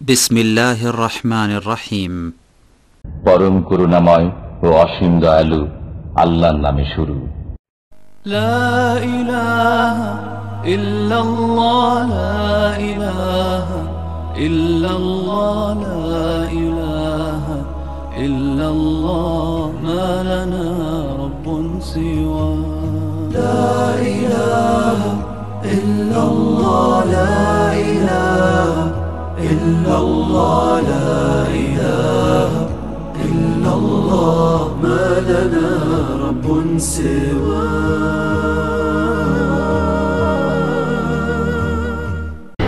বিসমিল্লাহির রহমানির রহিম। পরম করুণাময় ও অসীম দয়ালু আল্লাহর নামে শুরু। লা ইলাহা ইল্লাল্লাহ, লা ইলাহা ইল্লাল্লাহ, লা ইলাহা ইল্লাল্লাহ, মা লানা রাব্বুন সিওয়া। লা ইলাহা ইল্লাল্লাহ, লা ইলাহা ইল্লাল্লাহ, লা ইলাহা ইল্লাল্লাহ, মা লানা রাব্বুন সিওয়া।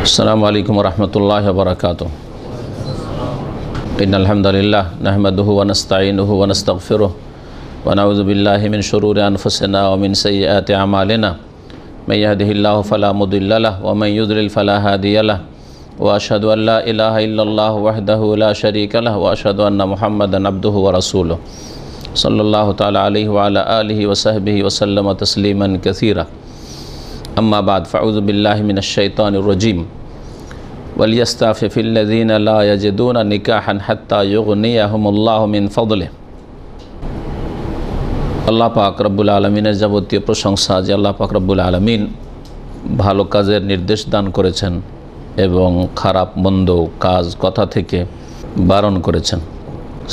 আসসালামু আলাইকুম ওয়া রাহমাতুল্লাহি ওয়া বারাকাতুহু। ইন্নাল হামদালিল্লাহ নাহমাদুহু ওয়া নাস্তাঈনুহু ওয়া নাস্তাগফিরুহু ওয়া নাউযু বিল্লাহি মিন শুরুরি আনফুসিনা ওয়া মিন সাইয়্যাতি আমালিনা। মান ইয়াহদিহিল্লাহু ফালা মুদিল্লা লাহু ওয়া মান ইউদ্লিল ফালা হাদিয়া লাহু। ওয়া আশহাদু আল লা ইলাহা ইল্লাল্লাহ ওয়াহদাহু লা শারীকা লাহু ওয়া আশহাদু আন্না মুহাম্মাদান আবদুহু ওয়া রাসূলুহু সাল্লাল্লাহু তাআলা আলাইহি ওয়া আলা আলিহি ওয়া সাহবিহি ওয়া সাল্লামা তাসলিমান কাসীরা। আম্মা বাদ, ফাউযু বিল্লাহি মিনাশ শাইতানির রাজীম। ওয়ালিয়াস্তাফিফিল্লাযীনা লা ইয়াজিদুনা নিকাহান হাত্তা ইউগনিয়াহুমুল্লাহু মিন ফাদলিহি। আল্লাহ পাক রব্বুল আলামিনের যাবতীয় প্রশংসা যে আল্লাহ পাক রব্বুল আলামিন ভালো কাজের নির্দেশ দান করেছেন এবং খারাপ মন্দ কাজ কথা থেকে বারণ করেছেন।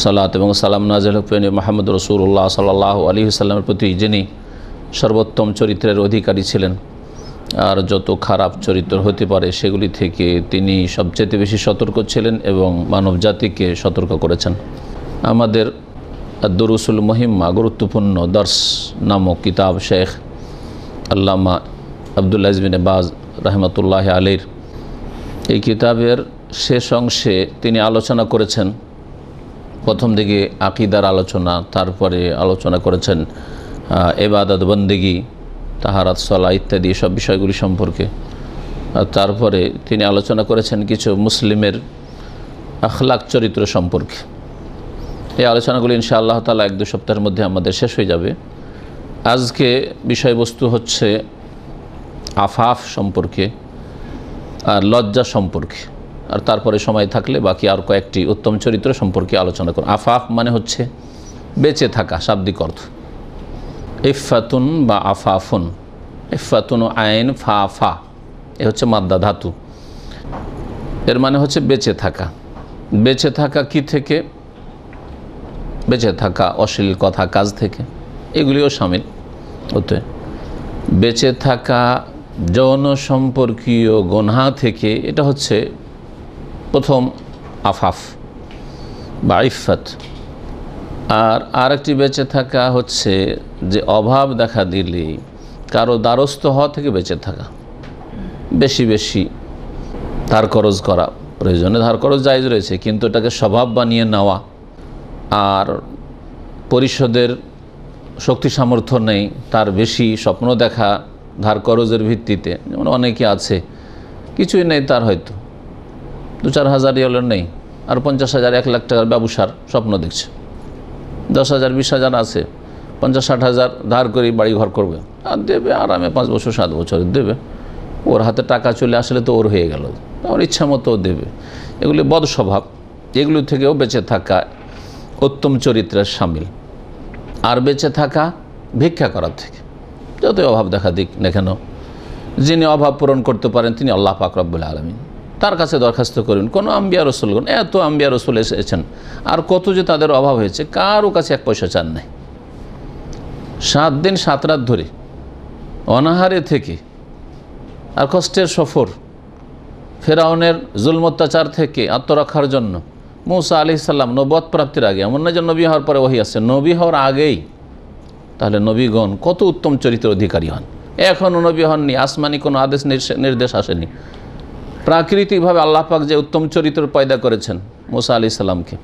সালাত এবং সালাম নাযিল হোক মুহাম্মদ রাসূলুল্লাহ সাল্লাল্লাহু আলাইহি ওয়াসাল্লামের প্রতি, যিনি সর্বোত্তম চরিত্রের অধিকারী ছিলেন আর যত খারাপ চরিত্র হতে পারে সেগুলি থেকে তিনি সবচেয়ে বেশি সতর্ক ছিলেন এবং মানব জাতিকে সতর্ক করেছেন। আমাদের দুরুসুল মুহিম্মা গুরুত্বপূর্ণ দর্স নামক কিতাব শেখ আল্লামা আব্দুল আজিজ বিন বাজ রাহমাতুল্লাহি আলাইহির এই কিতাবের শেষ অংশে তিনি আলোচনা করেছেন প্রথম দিকে আকীদার আলোচনা, তারপরে আলোচনা করেছেন ইবাদত বন্দেগী, তাহারাত সালাহ ইত্যাদি সব বিষয়গুলি সম্পর্কে। আর তারপরে তিনি আলোচনা করেছেন কিছু মুসলিমের আখলাক চরিত্র সম্পর্কে। এই আলোচনাগুলি ইনশাআল্লাহ তাআলা 1-2 সপ্তাহের মধ্যে আমাদের শেষ হয়ে যাবে। আজকে বিষয়বস্তু হচ্ছে আফাফ সম্পর্কে আর লজ্জা সম্পর্কে, আর তারপরে সময় থাকলে বাকি আর কয়েকটি উত্তম চরিত্র সম্পর্কে আলোচনা করুন। আফাফ মানে হচ্ছে বেঁচে থাকা, শাব্দিক অর্থ। ইফাতুন বা আফাফুন, ইফাতুন আইন ফা ফা, এ হচ্ছে মাদ্দা ধাতু। এর মানে হচ্ছে বেঁচে থাকা। বেঁচে থাকা কি থেকে? বেঁচে থাকা অশ্লীল কথা কাজ থেকে, এগুলিও শামিল হতে। বেঁচে থাকা যৌন সম্পর্কীয় গুনাহ থেকে, এটা হচ্ছে প্রথম আফাফ বা ইফাত। আর আরেকটি বেঁচে থাকা হচ্ছে যে অভাব দেখা দিলে কারো দ্বারস্থ হওয়া থেকে বেঁচে থাকা। বেশি বেশি ধার খরচ করা, প্রয়োজনে ধার খরচ জায়েজ রয়েছে, কিন্তু এটাকে স্বভাব বানিয়ে নেওয়া আর পরিশোধের শক্তি সামর্থ্য নেই তার বেশি স্বপ্ন দেখা ধার খরচের ভিত্তিতে। যেমন অনেকে আছে কিছুই নেই তার, হয়তো 2-4 হাজার রিয়ালের নেই, আর 50,000 1 লাখ টাকার ব্যবসার স্বপ্ন দেখছে। 10,000 20,000 আছে, 50-60 হাজার ধার করে বাড়ি ঘর করবে আর দেবে আরামে 5 বছর 7 বছরের দেবে। ওর হাতে টাকা চলে আসলে তো ওর হয়ে গেল, ওর ইচ্ছা মতো দেবে। এগুলি বদ স্বভাব, এগুলি থেকেও বেঁচে থাকা উত্তম চরিত্রের শামিল। আর বেঁচে থাকা ভিক্ষা করার থেকে, যতই অভাব দেখা দিক না কেন, যিনি অভাব পূরণ করতে পারেন তিনি আল্লাহ পাক রব্বুল আলামিন, তার কাছে দরখাস্ত করুন। কোনো আম্বিয়া রসুলগণ, এত আম্বিয়া রসুল এসেছেন, আর কত যে তাদের অভাব হয়েছে, কারো কাছে 1 পয়সা চান নাই। 7 দিন 7 রাত ধরে অনাহারে থেকে আর কষ্টের সফর, ফেরাউনের জুলম অত্যাচার থেকে আত্মরক্ষার জন্য মূসা আলাইহিস সালাম নবুয়ত প্রাপ্তির আগে, এমন না যে নবী হওয়ার পরে ওহী আসছে, নবী হওয়ার আগেই। তাহলে নবীগণ কত উত্তম চরিত্রের অধিকারী হন। এখনও নবী হননি, আসমানি কোনো আদেশ নির্দেশ আসেনি, প্রাকৃতিকভাবে আল্লাহ পাক যে উত্তম চরিত্র পয়দা করেছেন মূসা আলাইহিস সালামকে,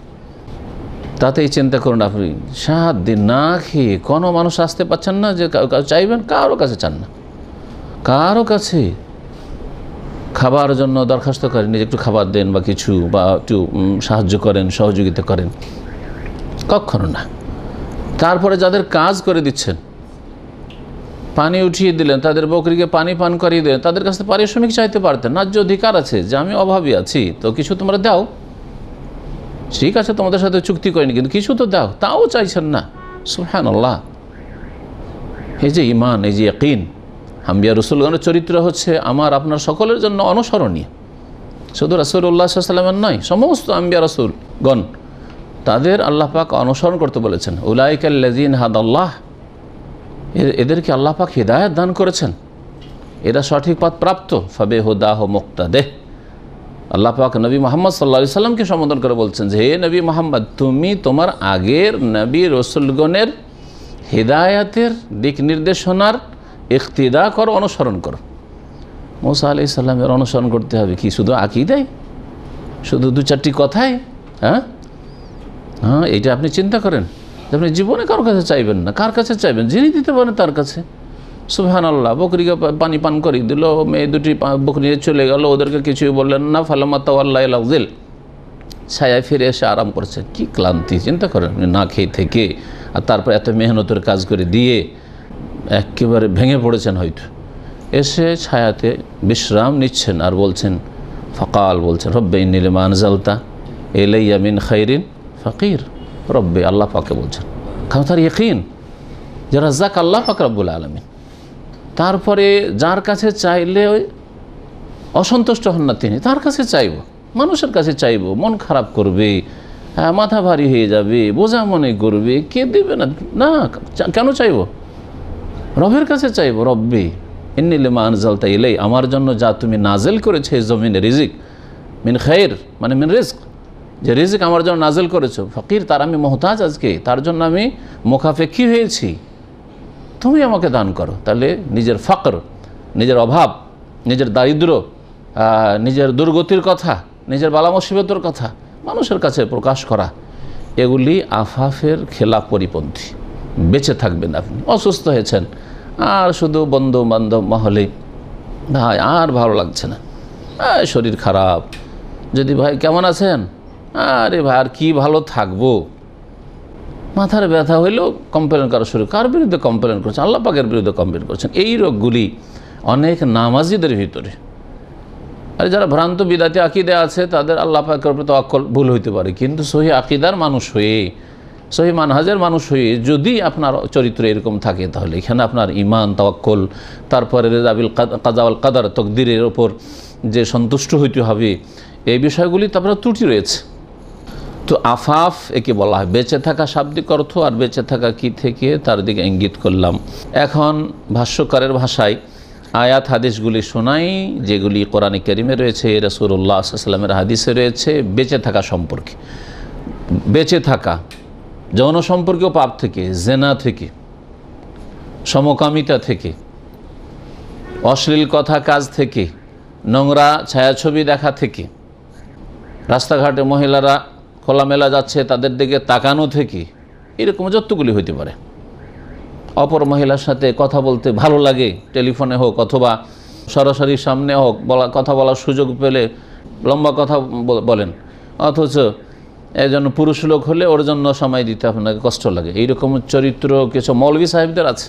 তাতেই চিন্তা করুন আপনি 7 দিন না খেয়ে কোনো মানুষ আসতে পারছেন না যে চাইবেন, কারো কাছে চান না, কারো কাছে খাবার জন্য দরখাস্ত করেন, নিজে একটু খাবার দেন বা কিছু, বা একটু সাহায্য করেন, সহযোগিতা করেন, কখনো না। তারপরে যাদের কাজ করে দিচ্ছেন পানি উঠিয়ে দিলেন, তাদের বকরিকে পানি পান করিয়ে দিলেন, তাদের কাছে পারিশ্রমিক চাইতে পারতেন। ন্যায্য অধিকার আছে যে আমি অভাবী আছি, তো কিছু তোমরা দাও, ঠিক আছে তোমাদের সাথে চুক্তি করিনি কিন্তু কিছু তো দাও, তাও চাইছেন না। সুবহানাল্লাহ। এই যে ঈমান, এই যে ইয়াকিন, আম্বিয়া রাসূলগণের চরিত্র হচ্ছে আমার আপনার সকলের জন্য অনুসরণীয়। শুধু রাসূলুল্লাহ সাল্লাল্লাহু আলাইহি ওয়াসাল্লামের নয়, সমস্ত আম্বিয়া রাসূলগণ তাদের আল্লাহ পাক অনুসরণ করতে বলেছেন। উলাইকাল্লাযীনা হাদাল্লাহ, এদেরকে আল্লাহ পাক হিদায়াত দান করেছেন, এরা সঠিক পথ প্রাপ্ত। ফাবিহুদাহু মুক্তাদিহ, আল্লাহ পাক নবী মুহাম্মদ সাল্লাল্লাহু আলাইহি সাল্লামকে সম্বোধন করে বলছেন যে হে নবী মুহাম্মদ, তুমি তোমার আগের নবী রাসূলগণের হিদায়াতের দিক নির্দেশনার ইক্তিদা করো, অনুসরণ করো। মুসা আলাইহিস সালামের অনুসরণ করতে হবে কি শুধু আকীদায়, শুধু দু চারটি কথায়? হ্যাঁ, এইটা আপনি চিন্তা করেন যে আপনি জীবনে কারোর কাছে চাইবেন না। কার কাছে চাইবেন? যিনি দিতে পারেন তার কাছে। সুবহানাল্লাহ। বকরিকে পানি পান করিয়ে দিল, মেয়ে দুটি বকরি নিয়ে চলে গেল, ওদেরকে কিছুই বললেন না। ফালাম্মা তাওয়াল্লা ইলা যিল, ছায়ায় ফিরে এসে আরাম করছেন। কি ক্লান্তি চিন্তা করেন, না খেয়ে থেকে, আর তারপর এত মেহনতের কাজ করে দিয়ে একেবারে ভেঙে পড়েছেন হয়তো, এসে ছায়াতে বিশ্রাম নিচ্ছেন আর বলছেন, ফাকাল বলছেন, রব্বে ইন্নী লিমা আনজালতা ইলাইয়া মিন খাইরিন ফাকির। রব্বে, আল্লাহ পাকে বলছেন, কারণ তার ইয়াকিন যে রাজ্জাক আল্লাহ পাক রব্বুল আলামিন। তারপরে যার কাছে চাইলে অসন্তুষ্ট হন না তিনি, তার কাছে চাইব, মানুষের কাছে চাইব, মন খারাপ করবে, মাথা ভারী হয়ে যাবে, বোঝা মনে করবে, কে দেবে না? না, কেন চাইব? রবের কাছে চাইব। রব্বি ইন্নী লিমা আনজালতা ইলাই, আমার জন্য যা তুমি নাজেল করেছো এই জমিনে, রিজিক, মিন খাইর মানে মিন রিজক, যে রিজিক আমার জন্য নাজেল করেছো, ফকির তার আমি মোহতাজ, আজকে তার জন্য আমি মুখাপেক্ষী হয়েছি, তুমি আমাকে দান করো। তাহলে নিজের ফকর, নিজের অভাব, নিজের দারিদ্র, নিজের দুর্গতির কথা, নিজের বালা মুসিবতের কথা মানুষের কাছে প্রকাশ করা, এগুলি আফাফের খেলাফ পরিপন্থী। বেঁচে থাকবেন আপনি। অসুস্থ হয়েছেন আর শুধু বন্ধু বান্ধব মহলে, ভাই আর ভালো লাগছে না, শরীর খারাপ, যদি ভাই কেমন আছেন, আরে ভাই আর কি ভালো থাকবো, মাথার ব্যথা হইলেও কমপ্লেন করা শুরু। কার বিরুদ্ধে কমপ্লেন করছেন? আল্লাহ পাকের বিরুদ্ধে কমপ্লেন করছেন। এই রোগগুলি অনেক নামাজিদের ভিতরে। আর যারা ভ্রান্ত বিদাতি আকিদা আছে তাদের আল্লাহ পাকের উপর তাওয়াক্কুল ভুল হইতে পারে, কিন্তু সহি আকিদার মানুষ হয়ে, সহি মানহাজের মানুষ হয়ে যদি আপনার চরিত্র এরকম থাকে, তাহলে এখানে আপনার ইমান, তাওয়াক্কুল, তারপরে রেজাবিল কাজা ওয়াল কাদার, তকদিরের ওপর যে সন্তুষ্ট হইতে হবে, এই বিষয়গুলি তারপরে ত্রুটি রয়েছে। তো আফাফ একে বলা হয়। বেঁচে থাকা শাব্দিক অর্থ, আর বেঁচে থাকা কি থেকে তার দিকে ইঙ্গিত করলাম। এখন ভাষ্যকারের ভাষায় আয়াত হাদিসগুলি শোনাই, যেগুলি কোরআনে কারিমে রয়েছে, রাসূলুল্লাহ সাল্লাল্লাহু আলাইহি ওয়াসাল্লামের হাদিসে রয়েছে বেঁচে থাকা সম্পর্কে। বেঁচে থাকা যৌন সম্পর্কীয় পাপ থেকে, জেনা থেকে, সমকামিতা থেকে, অশ্লীল কথা কাজ থেকে, নোংরা ছায়াছবি দেখা থেকে, রাস্তাঘাটে মহিলারা খোলামেলা যাচ্ছে তাদের দিকে তাকানো থেকে, এরকম যতগুলি হইতে পারে। অপর মহিলার সাথে কথা বলতে ভালো লাগে, টেলিফোনে হোক অথবা সরাসরি সামনে হোক, কথা বলার সুযোগ পেলে লম্বা কথা বলেন, অথচ একজন পুরুষ লোক হলে ওর জন্য সময় দিতে আপনাকে কষ্ট লাগে। এইরকম চরিত্র কিছু মৌলভী সাহেবদের আছে,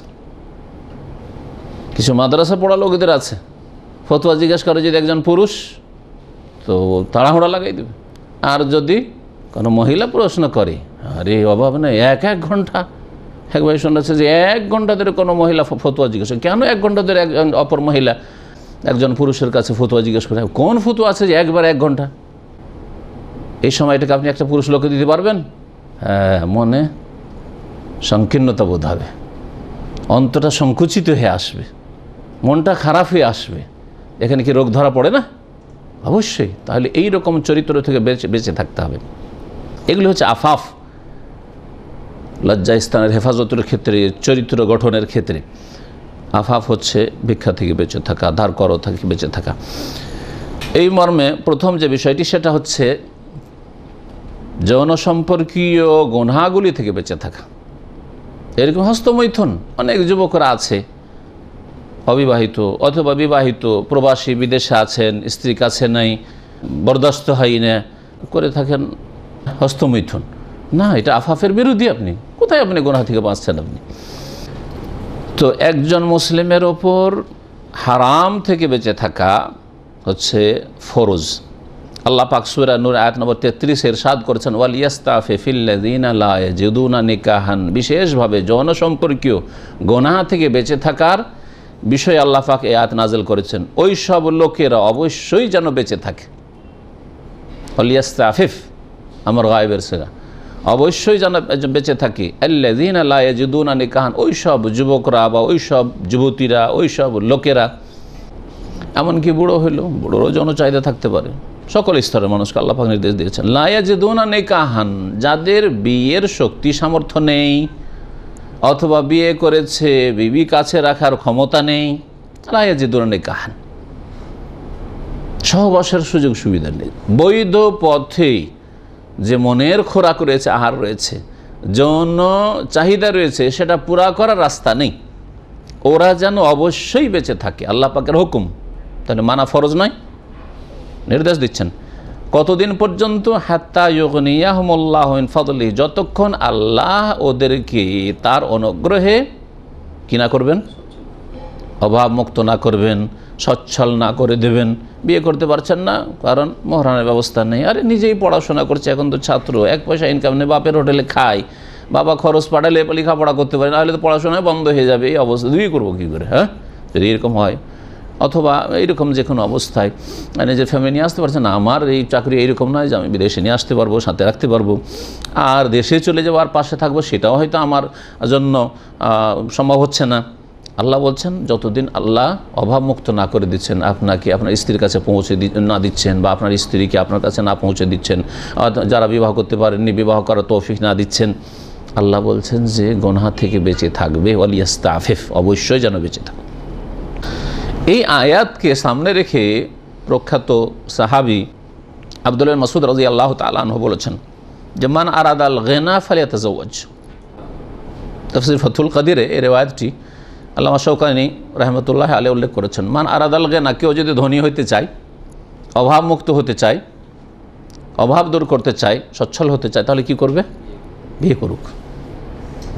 কিছু মাদ্রাসা পড়া লোকদের আছে। ফতোয়া জিজ্ঞেস করে যদি একজন পুরুষ, তো তাড়াহুড়া লাগাই দেবে। আর যদি কোনো মহিলা প্রশ্ন করে, আরে অভাব নেই, এক ঘন্টা। একবার শোনাচ্ছে যে 1 ঘন্টা ধরে কোনো মহিলা ফতোয়া জিজ্ঞেস করে। কেন 1 ঘন্টা ধরে একজন অপর মহিলা একজন পুরুষের কাছে ফতোয়া জিজ্ঞেস করে? কোন ফতোয়া আছে যে একবার 1 ঘন্টা? এই সময়টাকে আপনি একটা পুরুষ লোককে দিতে পারবেন? হ্যাঁ, মনে সংকীর্ণতা বোধ হবে, অন্তরটা সংকুচিত হয়ে আসবে, মনটা খারাপ হয়ে আসবে। এখানে কি রোগ ধরা পড়ে না? অবশ্যই। তাহলে এই রকম চরিত্র থেকে বেঁচে থাকতে হবে। এগুলি হচ্ছে আফাফ, লজ্জা স্থানের হেফাজতের ক্ষেত্রে, চরিত্র গঠনের ক্ষেত্রে আফাফ হচ্ছে ভিক্ষা থেকে বেঁচে থাকা, ধার করো থেকে বেঁচে থাকা। এই মর্মে প্রথম যে বিষয়টি সেটা হচ্ছে যৌন সম্পর্কীয় গুনাহগুলি থেকে বেঁচে থাকা। এরকম হস্তমৈথুন অনেক যুবকরা আছে, অবিবাহিত অথবা বিবাহিত, প্রবাসী, বিদেশে আছেন, স্ত্রী কাছে নাই, বরদাস্ত হয় না, করে থাকেন হস্তমৈথুন। না, এটা আফাফের বিরোধী। আপনি কোথায় আপনি গুনাহ থেকে বাঁচছেন? আপনি তো একজন মুসলিমের ওপর হারাম থেকে বেঁচে থাকা হচ্ছে ফরজ। আল্লাহ পাক সূরা নূর আয়াত নম্বর 33 ইরশাদ করেছেন, ওয়াল ইয়াস্তাফি ফিল্লাযিনা লা ইয়াজিদুনা নিকাহান, বিশেষভাবে যৌন সম্পর্কীয় গুনাহ থেকে বেঁচে থাকার বিষয়ে আল্লাহ পাক এই আয়াত নাযিল করেছেন। ওই সব লোকেরা অবশ্যই যেন বেঁচে থাকে। ওয়াল ইয়াস্তাফিফ আমার গায়েবের সিগা, অবশ্যই যেন বেঁচে থাকে। আল্লাযিনা লা ইয়াজিদুনা নিকাহান, ওই সব যুবকরা বা ওই সব যুবতীরা, ওই সব লোকেরা, এমনকি বুড়ো হইলেও বুড়োরও যৌন চাহিদা থাকতে পারে, সকল স্তরের মানুষকে আল্লাহ পাক নির্দেশ দিয়েছেন। লা ইয়াজিদুনা নিকাহান, যাদের বিয়ের শক্তি সামর্থ্য নেই অথবা বিয়ে করেছে বিবি কাছে রাখার ক্ষমতা নেই, লা ইয়াজিদুনা নিকাহান, সহবাসের সুযোগ সুবিধা নেই, বৈধ পথে যে মনের খোরাক রয়েছে, আহার রয়েছে, যৌন চাহিদা রয়েছে, সেটা পুরা করার রাস্তা নেই, ওরা যেন অবশ্যই বেঁচে থাকে। আল্লাহ পাকের হুকুম, তাহলে মানা ফরজ নয়, নির্দেশ দিচ্ছেন। কতদিন পর্যন্ত? হাত্তা ইউগনিয়াহুমুল্লাহু মিন ফাদলিহি, যতক্ষণ আল্লাহ ওদেরকে তার অনুগ্রহে কি না করবেন, অভাবমুক্ত না করবেন, সচ্ছল না করে দেবেন। বিয়ে করতে পারছেন না কারণ মোহরানের ব্যবস্থা নেই, আরে নিজেই পড়াশোনা করছে, এখন তো ছাত্র, এক পয়সা ইনকাম নেই, বাপের হোটেলে খায়, বাবা খরচ পাঠালে লেখাপড়া করতে পারে, নাহলে তো পড়াশোনায় বন্ধ হয়ে যাবে, এই অবস্থা বিয়ে করবো কী করে? হ্যাঁ, যদি এরকম হয়, অথবা এইরকম যে কোনো অবস্থায় নিজের ফ্যামিলি নিয়ে আসতে পারছে না, আমার এই চাকরি এইরকম নয় যে আমি বিদেশে নিয়ে আসতে পারবো, সাথে রাখতে পারবো, আর দেশে চলে যাবো আর পাশে থাকবো, সেটাও হয়তো আমার জন্য সম্ভব হচ্ছে না। আল্লাহ বলছেন, যতদিন আল্লাহ অভাবমুক্ত না করে দিচ্ছেন, আপনাকে আপনার স্ত্রীর কাছে পৌঁছে না দিচ্ছেন, বা আপনার স্ত্রীকে আপনার কাছে না পৌঁছে দিচ্ছেন, যারা বিবাহ করতে পারেননি বিবাহ করার তৌফিক না দিচ্ছেন, আল্লাহ বলছেন যে গুনাহ থেকে বেঁচে থাকবে। ওয়াল ইয়াস্তাফিফ, অবশ্যই যেন বেঁচে থাকে। এই আয়াতকে সামনে রেখে প্রখ্যাত সাহাবী আব্দুল্লাহ ইবনে মাসউদ রাদিয়াল্লাহু তাআলা আনহু বলেছেন যে, মান আরাদাল গিনা ফালিয়াতাজাওয়াজ। তাফসীর ফাথুল কাদিরে এই রিওয়ায়াতটি আল্লামা শওকানী রাহমাতুল্লাহি আলাইহি উল্লেখ করেছেন। মান আরাদাল গিনা, কেউ যদি ধনী হতে চায়, অভাবমুক্ত হতে চায়, অভাব দূর করতে চায়, সচ্ছল হতে চায়, তাহলে কি করবে? বিয়ে করুক।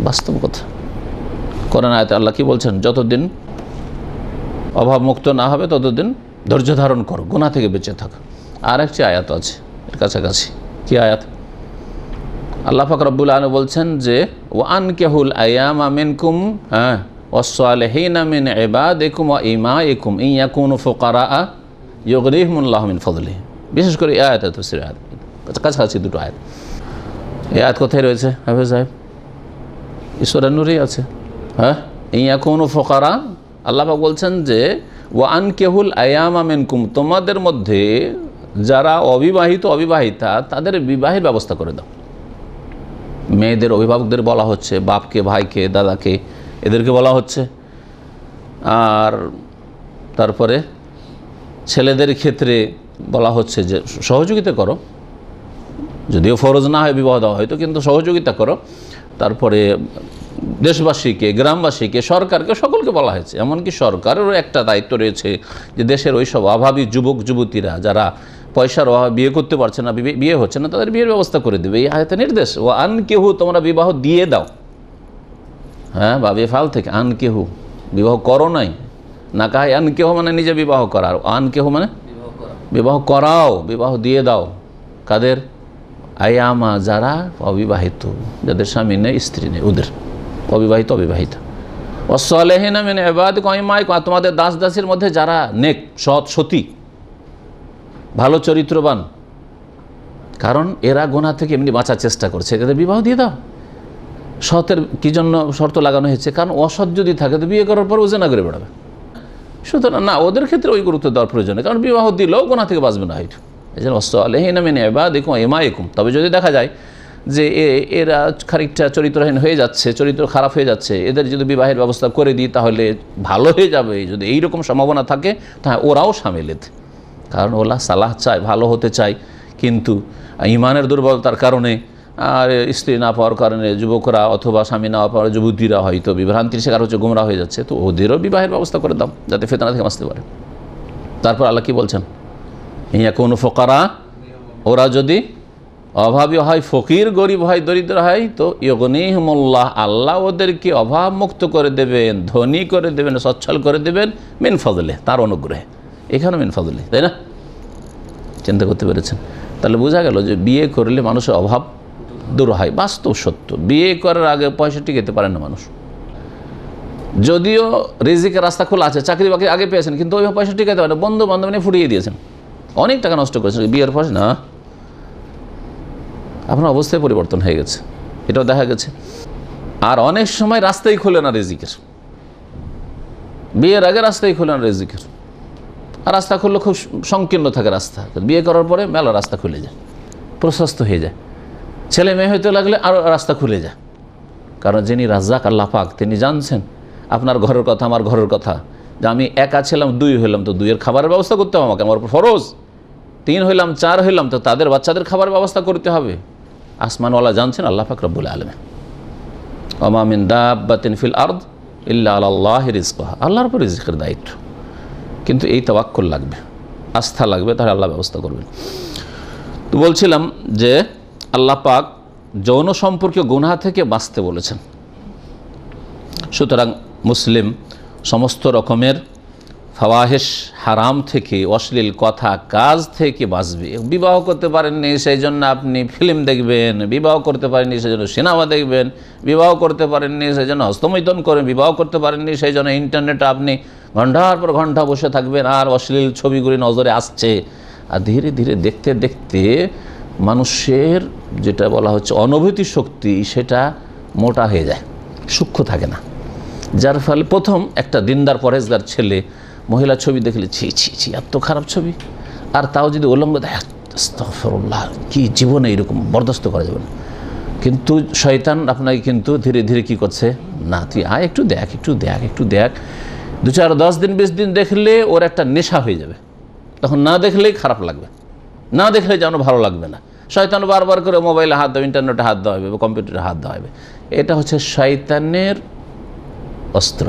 বাস্তব কথা। কোরআন আয়াতে আল্লাহ কি বলছেন? যতদিন অভাবমুক্ত না হবে ততদিন ধৈর্য ধারণ করো, গুনাহ থেকে বেঁচে থাকো। আর একটি আয়াত আছে এর কাছাকাছি, কি আয়াত? আল্লাহ পাক রব্বুল আলামিন বলছেন যে, ওয়া আনকিহুল আয়ামা মিনকুম ওয়াস-সালিহিনা মিন ইবাদিকুম ওয়া ইমাইকুম ইন ইয়াকুনু ফুকারা ইউগনিহিমুল্লাহু মিন ফাদলিহি। বিশেষ করে এই আয়াত, তাফসীর আয়াত, কাছাকাছি দুটো আয়াত। এই আয়াত কোথায় রয়েছে হাফেজ সাহেব? সূরা নূরে আছে। হ্যাঁ, ইন ইয়াকুনু ফুকারা, আল্লাহ পাক বলছেন যে ওয়া আনকিহুল আয়ামা মিনকুম, তোমাদের মধ্যে যারা অবিবাহিত অবিবাহিতা তাদের বিবাহের ব্যবস্থা করে দাও। মেয়েদের অভিভাবকদের বলা হচ্ছে, বাপকে, ভাইকে, দাদাকে, এদেরকে বলা হচ্ছে। আর তারপরে ছেলেদের ক্ষেত্রে বলা হচ্ছে যে সহযোগিতা করো, যদিও ফরজ না হয় বিবাহ দেওয়া হয়তো, কিন্তু সহযোগিতা করো। তারপরে দেশবাসীকে, গ্রামবাসীকে, সরকারকে, সকলকে বলা হয়েছে। এমনকি সরকারেরও একটা দায়িত্ব রয়েছে যে দেশের ওই সব অভাবী যুবক যুবতীরা যারা পয়সার অভাবে বিয়ে করতে পারছে না, বিয়ে হচ্ছে না, তাদের বিয়ের ব্যবস্থা করে দেবে। এই আয়াতে নির্দেশ, ও আনকিহু, তোমরা বিবাহ দিয়ে দাও। হ্যাঁ, বা বেফাল থেকে আনকিহু, বিবাহ করো নাই, না কাহাই আনকেহ মানে নিজে বিবাহ করা, আর আনকেহ মানে বিবাহ করাও, বিবাহ দিয়ে দাও। কাদের? আয়ামা, যারা অবিবাহিত, যাদের স্বামী নেই, স্ত্রী নেই, ওদের, অবিবাহিত অবিবাহিতা। ওয়াস-সালিহিনা মিন ইবাদিকুম ওয়া ইমাইকুম, তোমাদের দাস দাসীর মধ্যে যারা নেক, সৎ, সতী, ভালো চরিত্রবান, কারণ এরা গুনাহ থেকে এমনি বাঁচার চেষ্টা করছে, এদের বিবাহ দিয়ে দাও। সতের কি জন্য শর্ত লাগানো হয়েছে? কারণ অসৎ যদি থাকে তো বিয়ে করার পর ও জিনা করে বেড়াবে। সুতরাং না, ওদের ক্ষেত্রে ওই গুরুত্ব দেওয়ার প্রয়োজন নেই, কারণ বিবাহ দিলেও গুনাহ থেকে বাঁচবে না হয়তো। এই জন্য ওয়াস-সালিহিনা মিন ইবাদিকুম ওয়া ইমাইকুম। তবে যদি দেখা যায় যে এরা খানিকটা চরিত্রহীন হয়ে যাচ্ছে, চরিত্র খারাপ হয়ে যাচ্ছে, এদের যদি বিবাহের ব্যবস্থা করে দিই তাহলে ভালো হয়ে যাবে, যদি এইরকম সম্ভাবনা থাকে তাহলে ওরাও সামিলেত। কারণ ওরা সালাহ চায়, ভালো হতে চায়, কিন্তু ইমানের দুর্বলতার কারণে আর স্ত্রী না পাওয়ার কারণে যুবকরা অথবা স্বামী না পাওয়ার যুবতীরা হয়তো বিভ্রান্তির শিকার হচ্ছে, গুমরা হয়ে যাচ্ছে। তো ওদেরও বিবাহের ব্যবস্থা করে দাও, যাতে ফিতনা থেকে বাঁচতে পারে। তারপর আল্লাহ কি বলছেন? ইয়া কোন ফোকারা, ওরা যদি অভাবী হয়, ফকির গরিব হয়, দরিদ্র হয়, তো ইগনিহিমুল্লাহ, আল্লাহ ওদেরকে অভাব মুক্ত করে দেবেন, ধনী করে দেবেন, সচ্ছল করে দেবেন, মিন ফজলে, তার অনুগ্রহে। এখানে মিন ফজলে, তাই না? চিন্তা করতে পেরেছেন? তাহলে বোঝা গেল যে বিয়ে করলে মানুষের অভাব দূর হয়। বাস্তব সত্য, বিয়ে করার আগে পয়সা টিকাতে পারেন না মানুষ। যদিও রিজিকের রাস্তা খোলা আছে, চাকরি বাকরি আগে পেয়েছেন, কিন্তু ওইভাবে পয়সা টিকাতে পারেন, বন্ধু বান্ধব নিয়ে ফুটিয়ে দিয়েছেন, অনেক টাকা নষ্ট করেছেন বিয়ের পয়সা না। আপনার অবস্থায় পরিবর্তন হয়ে গেছে, এটাও দেখা গেছে। আর অনেক সময় রাস্তাই খোলে না রিজিকের, বিয়ের আগে রাস্তাই খোলে না রিজিকের। আর রাস্তা খুললে খুব সংকীর্ণ থাকে রাস্তা, বিয়ে করার পরে মেলা রাস্তা খুলে যায়, প্রশস্ত হয়ে যায়, ছেলে মেয়ে হইতে লাগলে আরও রাস্তা খুলে যায়। কারণ যিনি রাজ্জাক আল্লাহ পাক, তিনি জানছেন আপনার ঘরের কথা, আমার ঘরের কথা, যে আমি একা ছিলাম, 2 হইলাম, তো 2-এর খাবারের ব্যবস্থা করতে হবে আমাকে, আমার উপর ফরজ। 3 হইলাম, 4 হইলাম, তো তাদের বাচ্চাদের খাবারের ব্যবস্থা করতে হবে। আসমানওয়ালা জানছেন আল্লাহ পাক রব্বুল আলামিন। ওমা মিন দাব্বাতিন ফিল আরদ ইল্লা আলাল্লাহি রিজকুহা, আল্লাহর উপর রিজিকের দায়িত্ব। কিন্তু এই তাওয়াক্কুল লাগবে, আস্থা লাগবে, তাহলে আল্লাহ ব্যবস্থা করবেন। তো বলছিলাম যে আল্লাহ পাক যৌন সম্পর্কীয় গুনাহ থেকে বাঁচতে বলেছেন। সুতরাং মুসলিম সমস্ত রকমের ফাওয়াহিশ, হারাম থেকে, অশ্লীল কথা, কাজ থেকে বাঁচবে। বিবাহ করতে পারেননি সেই জন্য আপনি ফিল্ম দেখবেন, বিবাহ করতে পারেননি সেই জন্য সিনেমা দেখবেন, বিবাহ করতে পারেননি সেই জন্য হস্তমৈথুন করেন, বিবাহ করতে পারেননি সেই জন্য ইন্টারনেটে আপনি ঘন্টার পর ঘন্টা বসে থাকবেন, আর অশ্লীল ছবিগুলি নজরে আসছে। আর ধীরে ধীরে দেখতে দেখতে মানুষের যেটা বলা হচ্ছে অনুভূতি শক্তি, সেটা মোটা হয়ে যায়, সূক্ষ্ম থাকে না। যার ফলে প্রথম একটা দিনদার পরেজগার ছেলে মহিলা ছবি দেখলে ছি ছি ছি, এত খারাপ ছবি, আর তাও যদি উলঙ্গ দেয়, আস্তাগফিরুল্লাহ, কি জীবনে এরকম বরদাস্ত করা যাবে না। কিন্তু শয়তান আপনাকে কিন্তু ধীরে ধীরে কি করছে, না তুই আয়, একটু দেখ, একটু দেখ, একটু দেখ। 2, 4, 10 দিন 20 দিন দেখলে ওর একটা নেশা হয়ে যাবে, তখন না দেখলেই খারাপ লাগবে, না দেখলে যেন ভালো লাগবে না। শয়তান বারবার করে মোবাইলে হাত দেওয়া, ইন্টারনেটে হাত দেওয়া হবে, কম্পিউটারে হাত দেওয়া হবে। এটা হচ্ছে শয়তানের অস্ত্র,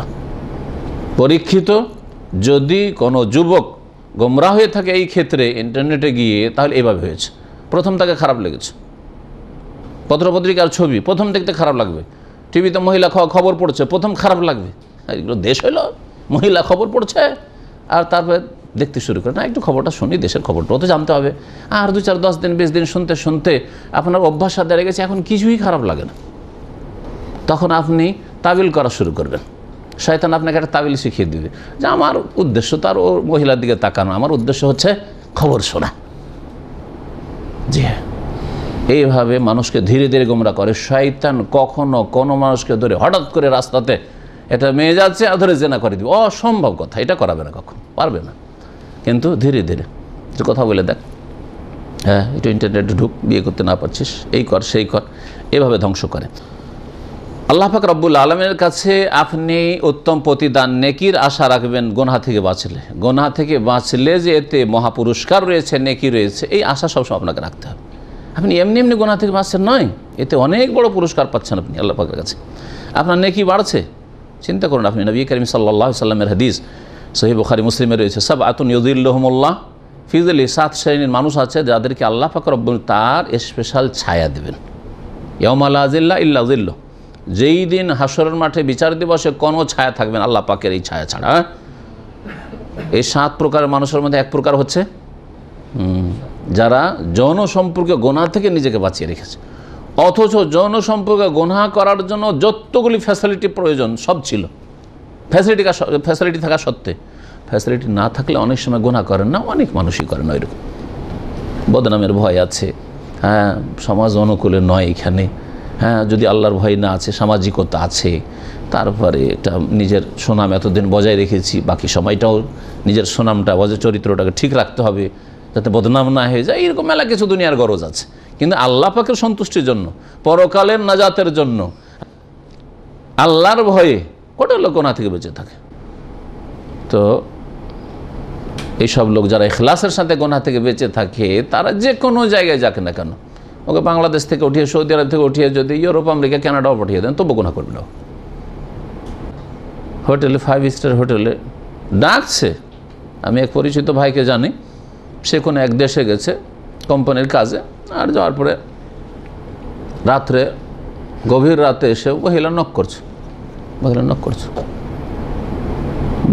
পরীক্ষিত। যদি কোনো যুবক গোমরাহ হয়ে থাকে এই ক্ষেত্রে ইন্টারনেটে গিয়ে, তাহলে এভাবে হয়েছে। প্রথম তাকে খারাপ লেগেছে, পত্রপত্রিকার ছবি প্রথম দেখতে খারাপ লাগবে, টিভিতে মহিলা খবর পড়ছে প্রথম খারাপ লাগবে, এগুলো দেশ হইল, মহিলা খবর পড়ছে, আর তারপরে দেখতে শুরু করে, না একটু খবরটা শুনি, দেশের খবরটাও তো জানতে হবে। আর 2, 4, 10 দিন 20 দিন শুনতে শুনতে আপনার অভ্যাস সাথে গেছে, এখন কিছুই খারাপ লাগে না। তখন আপনি তাবিল করা শুরু করবেন, শয়তান আপনাকে একটা তাবিল শিখিয়ে দিবে যে আমার উদ্দেশ্য তো আর ও মহিলার দিকে তাকানো, আমার উদ্দেশ্য হচ্ছে খবর শোনা। জি হ্যাঁ, এইভাবে মানুষকে ধীরে ধীরে গোমরা করে শয়তান। কখনো কোনো মানুষকে ধরে হঠাৎ করে রাস্তাতে এটা মেয়ে যাচ্ছে, আর ধরে জেনা করে দিবে, অসম্ভব কথা, এটা করাবে না, কখন পারবে না। কিন্তু ধীরে ধীরে যে কথা বলে দেখ, হ্যাঁ একটু ইন্টারনেটে ঢুক, বিয়ে করতে না পারছিস, এই কর সেই কর, এভাবে ধ্বংস করে। আল্লাহ পাক রব্বুল আলমের কাছে আপনি উত্তম প্রতিদান, নেকির আশা রাখবেন গুনাহ থেকে বাঁচলে। গুনাহ থেকে বাঁচলে যে এতে মহাপুরস্কার রয়েছে, নেকি রয়েছে, এই আশা সবসময় আপনাকে রাখতে হবে। আপনি এমনি এমনি গুনাহ থেকে বাঁচছেন নয়, এতে অনেক বড় পুরস্কার পাচ্ছেন আপনি আল্লাহ পাকের কাছে, আপনার নেকি বাড়ছে। চিন্তা করুন, আপনি নবী করিম সাল্লাল্লাহু আলাইহি সাল্লামের হাদিস সহিহ বুখারী মুসলিমে রয়েছে, সাবআতুন ইউযিল্লুহুমুল্লাহ ফি যিল্লিহি, 7 শ্রেণীর মানুষ আছে যাদেরকে আল্লাহ পাক রব্বুল তার স্পেশাল ছায়া দেবেন। ইয়াউমা লা যিল্লা ইল্লা যিল্লুহ, যেই দিন হাসরের মাঠে বিচার দিবসে কোনো ছায়া থাকবেন আল্লাহ পাকের এই ছায়া ছাড়া। এই 7 প্রকারের মানুষের মধ্যে 1 প্রকার হচ্ছে যারা যৌন সম্পর্কে গুনাহ থেকে নিজেকে বাঁচিয়ে রেখেছে, অথচ যৌন সম্পর্কে গুনাহ করার জন্য যতগুলি ফ্যাসিলিটি প্রয়োজন সব ছিল, ফ্যাসিলিটি থাকা সত্ত্বে, ফ্যাসিলিটি না থাকলে অনেক সময় গুনাহ করেন না, অনেক মানুষই করেন না। এরকম বদনামের ভয় আছে, হ্যাঁ সমাজ অনুকূলে নয় এখানে, হ্যাঁ যদি আল্লাহর ভয় না আছে, সামাজিকতা আছে, তারপরে এটা নিজের সুনাম এতদিন বজায় রেখেছি, বাকি সময়টাও নিজের সুনামটা বজায়, চরিত্রটাকে ঠিক রাখতে হবে যাতে বদনাম না হয়ে যায়, এরকম মেলা কিছু দুনিয়ার গরজ আছে। কিন্তু আল্লাহ পাকের সন্তুষ্টির জন্য, পরকালের নাজাতের জন্য, আল্লাহর ভয়ে কত লোক গুনাহ থেকে বেঁচে থাকে। তো এইসব লোক যারা ইখলাসের সাথে গুনাহ থেকে বেঁচে থাকে, তারা যে কোনো জায়গায় যাক না কেন, ওকে বাংলাদেশ থেকে উঠিয়ে, সৌদি আরব থেকে উঠিয়ে যদি ইউরোপ, আমেরিকা, কানাডাও পাঠিয়ে দেন, তবু গুনাহ করবে না। হোটেলে, 5 স্টার হোটেলে ডাকছে, আমি এক পরিচিত ভাইকে জানি, সে কোনো এক দেশে গেছে কোম্পানির কাজে, আর যাওয়ার পরে রাত্রে গভীর রাতে এসে মহিলা নক করছে,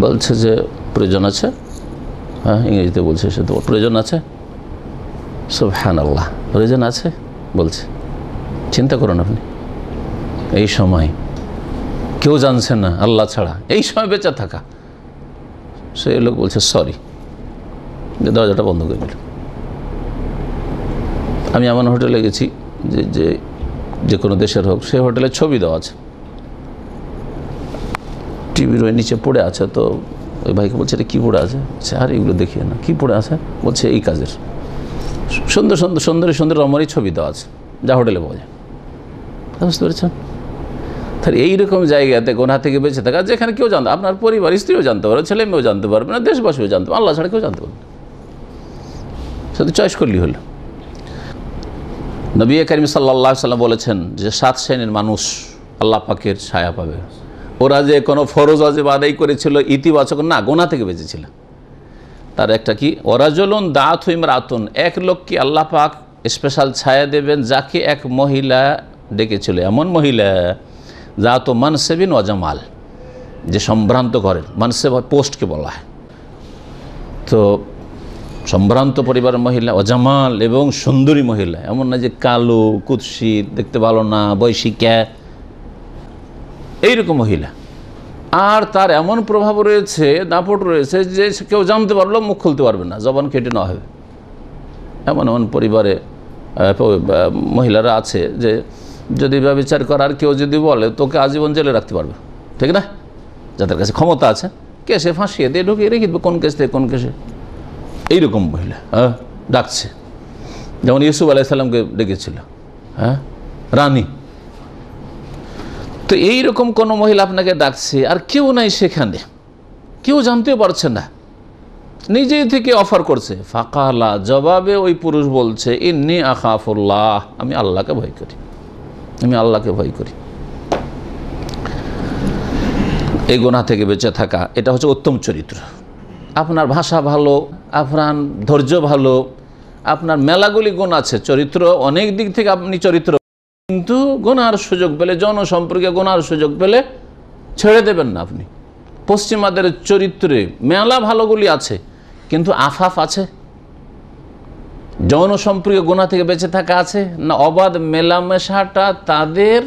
বলছে যে প্রয়োজন আছে। হ্যাঁ, ইংরেজিতে বলছে, সে তো প্রয়োজন আছে। সুবহানাল্লাহ, প্রয়োজন আছে বলছে। চিন্তা করুন আপনি, এই সময় কেউ জানছে না আল্লাহ ছাড়া, এই সময় বেঁচে থাকা। সেই লোক বলছে সরি, দরজাটা বন্ধ করে দিল। আমি এমন হোটেলে গেছি যে কোনো দেশের হোক, সে হোটেলে ছবি দেওয়া আছে, টিভির ওই নিচে পড়ে আছে। তো ওই ভাইকে বলছে এটা কী পড়ে আছে? আর এগুলো দেখিয়ে না, কী পড়ে আছে? বলছে এই কাজের সুন্দর সুন্দর সুন্দরী সুন্দর রমণীর ছবি দেওয়া আছে, যা হোটেলে পাওয়া যায়। বুঝতে পেরেছেন? তাহলে এইরকম জায়গাতে গোনা থেকে বেঁচে থাকা, যেখানে কেউ জানতো, আপনার পরিবার স্ত্রীও জানতে পারবে, ছেলে মেয়েও জানতে পারবে না, দেশবাসীও জানতে পারবে, আল্লাহ ছাড়া কেউ জানতে পারবে না। শুধু চয়েস করলেই হলো। নবী করিম সাল্লাল্লাহু আলাইহি সাল্লাম বলেছেন যে 7 শ্রেণীর মানুষ আল্লাহ পাকের ছায়া পাবে। ওরা যে কোনো ফরজ ওয়াজিব আদায় করেছিল ইতিবাচক না, গোনা থেকে বেঁচেছিল। তার একটা কি, ওরাজুলুন দাআতহু ইমরাতুন, এক লোককে আল্লাহ পাক স্পেশাল ছায়া দেবেন যাকে এক মহিলা ডেকেছিল, এমন মহিলা জাত মানসিবিন ওয়া জামাল, যে সম্ভ্রান্ত করেন, মানসিব পোস্টকে বলা হয়। তো সম্ভ্রান্ত পরিবারের মহিলা, অজামাল এবং সুন্দরী মহিলা, এমন না যে কালো কুৎসিত, দেখতে ভালো না, বয়সিকা, এইরকম মহিলা। আর তার এমন প্রভাব রয়েছে, দাপট রয়েছে যে কেউ জানতে পারলো মুখ খুলতে পারবে না, জবান কেটে নেওয়া হবে। এমন এমন পরিবারে মহিলারা আছে যে যদি ব্যভিচার করার কেউ যদি বলে তোকে আজীবন জেলে রাখতে পারবে, ঠিক না? যাদের কাছে ক্ষমতা আছে, কেসে ফাঁসিয়ে দিয়ে ঢুকিয়ে রেখে দেবে, কোন কেস থেকে কোন কেসে। এইরকম মহিলা ডাকছে, যেমন ইউসুফ আলাইহিস সালামকে ডেকেছিল রানী। তো এইরকম কোনো মহিলা আপনাকে ডাকছে, আর কেউ নাই সেখানে, কেউ জানতেও পারছে না, নিজেই থেকে অফার করছে। ফাকালা, জবাবে ওই পুরুষ বলছে ইন্নী আখাফুল্লাহ, আমি আল্লাহকে ভয় করি, আমি আল্লাহকে ভয় করি। এই গুনাহ থেকে বেঁচে থাকা, এটা হচ্ছে উত্তম চরিত্র। আপনার ভাষা ভালো, আপনার ধৈর্য ভালো, আপনার মেলাগুলি গুণ আছে, চরিত্র অনেক দিক থেকে আপনি চরিত্র, কিন্তু গুনার সুযোগ পেলে, জনসম্পর্কে গুনার সুযোগ পেলে ছেড়ে দেবেন না আপনি। পশ্চিমাদের চরিত্রে মেলা ভালোগুলি আছে, কিন্তু আফাফ আছে, যৌন সম্পর্কে গুনাহ থেকে বেঁচে থাকা আছে না, অবাধ মেলামেশাটা তাদের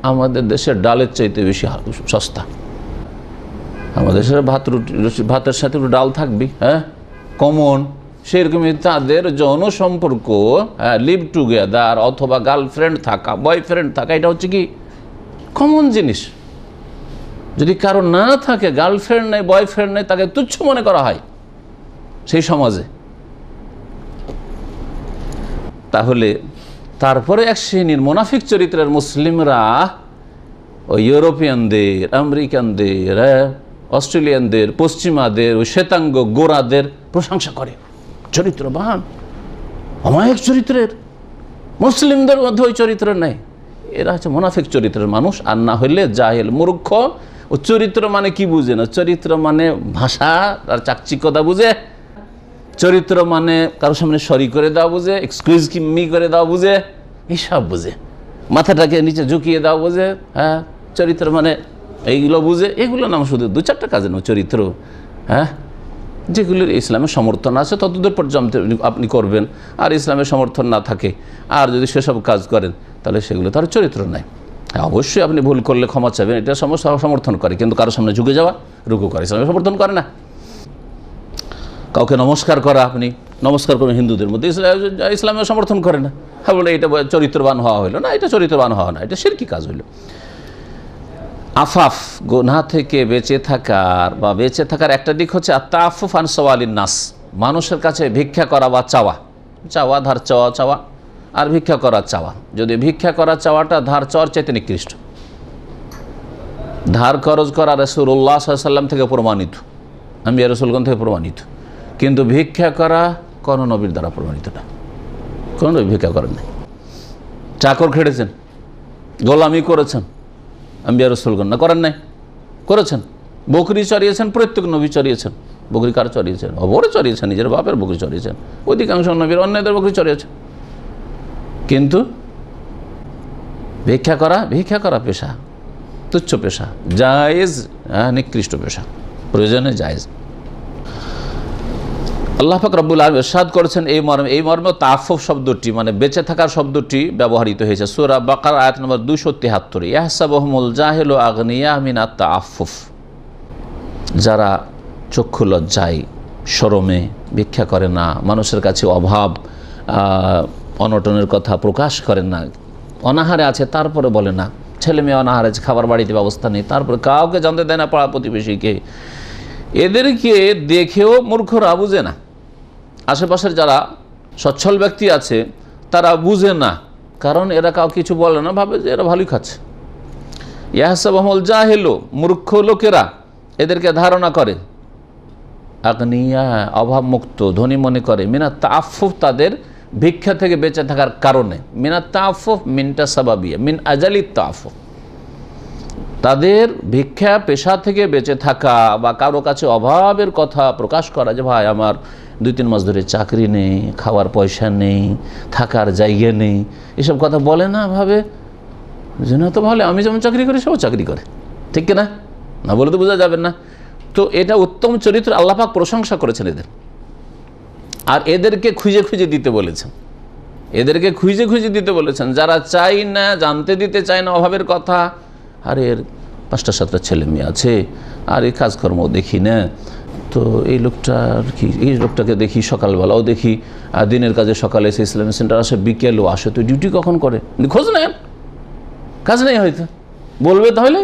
আমাদের দেশের ডালের চাইতে বেশি সস্তা। আমাদের দেশের ভাতের সাথে ডাল থাকবি, কমন, সেরকমই তাদের যৌন সম্পর্ক, লিভ টুগেদার অথবা গার্লফ্রেন্ড থাকা, বয়ফ্রেন্ড থাকা, এটা হচ্ছে কি কমন জিনিস। যদি কারো না থাকে, গার্লফ্রেন্ড নেই, বয়ফ্রেন্ড নেই, তাকে তুচ্ছ মনে করা হয় সেই সমাজে। তাহলে তারপরে এক শ্রেণীর মুনাফিক চরিত্রের মুসলিমরা ওই ইউরোপিয়ানদের, আমেরিকানদের, অস্ট্রেলিয়ানদের, পশ্চিমাদের, ওই শ্বেতাঙ্গ গোরাদের প্রশংসা করে, চরিত্রবান অমায়িক চরিত্রের। মুসলিমদের মধ্যে ওই চরিত্র নেই। এরা হচ্ছে মুনাফিক চরিত্রের মানুষ, আর না হইলে জাহেল, মূর্খ। ও চরিত্র মানে কি বুঝে না, চরিত্র মানে ভাষা আর চাকচিক্যতা বুঝে, চরিত্র মানে কারোর সামনে সরি করে দেওয়া বুঝে, এক্সকিউজ মি করে দেওয়া বুঝে, এইসব বুঝে, মাথাটাকে নিচে ঝুঁকিয়ে দেওয়া বুঝে। চরিত্র মানে এইগুলো বুঝে। এগুলো নাম শুধু 2-4টা কাজে না চরিত্র, যেগুলির ইসলামের সমর্থন আছে ততদূর পর্যন্ত আপনি করবেন। আর ইসলামের সমর্থন না থাকে, আর যদি সেসব কাজ করেন, তাহলে সেগুলো তার চরিত্র নাই। অবশ্যই আপনি ভুল করলে ক্ষমা চাইবেন, এটা সমর্থন করে, কিন্তু কারোর সামনে ঝুঁকে যাওয়া, রুকু করা ইসলামের সমর্থন করে না। কাউকে নমস্কার করা, আপনি নমস্কার করেন হিন্দুদের মধ্যে, ইসলামের সমর্থন করে না। হ্যাঁ, বলে এটা চরিত্রবান হওয়া হইলো না, এটা চরিত্রবান হওয়া না, এটা শিরকি কাজ হইল। আফাফ, গুনাহ থেকে বেঁচে থাকার একটা দিক হচ্ছে আত্তাআফুফ আন সওয়ালিন নাস, মানুষের কাছে ভিক্ষা করা বা চাওয়া, ধার চাওয়া আর ভিক্ষা করা চাওয়া। যদি ভিক্ষা করা চাওয়াটা ধার চাওয়ার চাইতে নিকৃষ্ট। ধার খরচ করা রাসূলুল্লাহ সাল্লাল্লাহু আলাইহি ওয়াসাল্লাম থেকে প্রমাণিত, আম্বিয়া রাসূলগণ থেকে প্রমাণিত, কিন্তু ভিক্ষা করা কোনো নবীর দ্বারা প্রমাণিত না। কোনো নবী ভিক্ষা করেন নাই। চাকর খেটেছেন, গোলামি করেছেন, আম্বিয়া রাসূলগণ না করেন নাই? করেছেন। বকরি চড়িয়েছেন, প্রত্যেক নবী চড়িয়েছেন। বকরি কার চড়িয়েছেন? অবরে চড়িয়েছেন, নিজের বাপের বকরি চড়িয়েছেন। অধিকাংশ নবীর অন্যদের বকরি চড়িয়েছেন, কিন্তু ভিক্ষা করা পেশা, তুচ্ছ পেশা, জায়েজ, নিকৃষ্ট পেশা, প্রয়োজনে জায়েজ। আল্লাহ পাক রব্বুল আলামিন ইরশাদ করেছেন এই মর্মে তাআফফুফ শব্দটি মানে বেঁচে থাকার শব্দটি ব্যবহৃত হয়েছে সূরা বাকারা আয়াত নম্বর 273, ইয়াহসাবুহুমুল জাহিলু আগনিয়া মিনাত তাআফফুফ। যারা চক্ষু লজ্জায় শরমে ভিক্ষা করে না, মানুষের কাছে অভাব অনটনের কথা প্রকাশ করেন না, অনাহারে আছে তারপরে বলে না, ছেলে মেয়ে অনাহারে আছে, খাবার বাড়িতে ব্যবস্থা নেই, তারপরে কাউকে জানতে দেয় না, পাড়া প্রতিবেশীকে, এদেরকে দেখেও মূর্খরা বুঝে না। আশেপাশের যারা সচ্ছল ব্যক্তি আছে তারা বুঝে না, কারণ এরা কাউ কিছু বলে না, ভাবে যে এরা ভালোই খাচ্ছে। ইয়াহসাবুহুমুল জাহিলু, মূর্খ লোকেরা এদেরকে ধারণা করে, আগনিয়া, অভাব মুক্ত, ধনী মনে করে, মিনাত তাআফফুফ, তাদের ভিক্ষা থেকে বেঁচে থাকার কারণে, মিনাত তাআফফুফ মিনটা সাবাবিয়া মিন আজালিত তাআফফুফ, তাদের ভিক্ষা পেশা থেকে বেঁচে থাকা বা কারো কাছে অভাবের কথা প্রকাশ করা, যে ভাই আমার 2-3 মাস ধরে চাকরি নেই, খাওয়ার পয়সা নেই, থাকার জায়গা নেই, এসব কথা বলে না, ভাবে যে না তো ভালো, আমি যেমন চাকরি করি সেও চাকরি করে, ঠিক কিনা? না বলে তো বোঝা যাবে না। তো এটা উত্তম চরিত্র, আল্লাহ পাক প্রশংসা করেছেন এদের, আর এদেরকে খুঁজে খুঁজে দিতে বলেছেন, এদেরকে খুঁজে খুঁজে দিতে বলেছেন। যারা চাই না, জানতে দিতে চায় না অভাবের কথা, আর এর 5টা-7টা ছেলে মেয়ে আছে, আর এই কাজকর্ম দেখি না, তো এই লোকটার কি, এই লোকটাকে দেখি সকালবেলাও দেখি, আর দিনের কাজে সকালে এসে ইসলামিক সেন্টার আসে, বিকেলও আসে, তো ডিউটি কখন করে, খোঁজ নেন, কাজ নেই হয়তো, বলবে তাহলে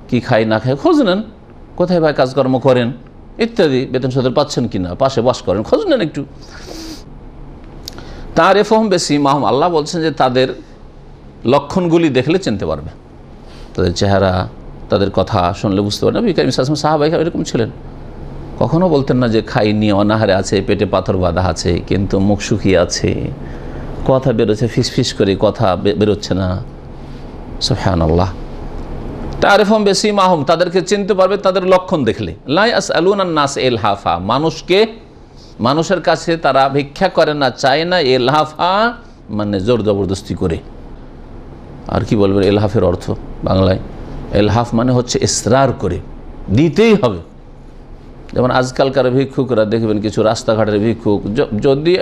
কি খায় না খায়, খোঁজ নেন, কোথায় ভাই কাজকর্ম করেন ইত্যাদি, বেতন সদর পাচ্ছেন কিনা, পাশে বাস করেন, খোঁজ নেন একটু। তারিফুহুম বিসীমাহুম, আল্লাহ বলছেন যে তাদের লক্ষণগুলি দেখলে চিনতে পারবে, তাদের চেহারা, তাদের কথা শুনলে বুঝতে পারবে। নবী কারীম সাল্লাল্লাহু আলাইহি ওয়াসাল্লাম সাহাবায়ে এরকম ছিলেন, কখনো বলতেন না যে খাইনি, অনাহারে আছে, পেটে পাথর বাঁধা আছে, কিন্তু মুখ শুকিয়ে আছে, কথা বেরোচ্ছে ফিসফিস করে, কথা বেরোচ্ছে না। সুবহানাল্লাহ। তারিফুহুম বিসীমাহুম, তাদেরকে চিনতে পারবে তাদের লক্ষণ দেখলে। লা ইয়াসআলুনান নাস ইলহাফা, মানুষের কাছে তারা ভিক্ষা করে না, চায় না, ইলহাফা মানে জোর জবরদস্তি করে। আর কি বলবেন এলহাফের অর্থ বাংলায়? এলহাফ মানে হচ্ছে ইসরার করে, দিতেই হবে। যেমন আজকালকার ভিক্ষুকরা দেখবেন, কিছু রাস্তাঘাটের ভিক্ষুক যদি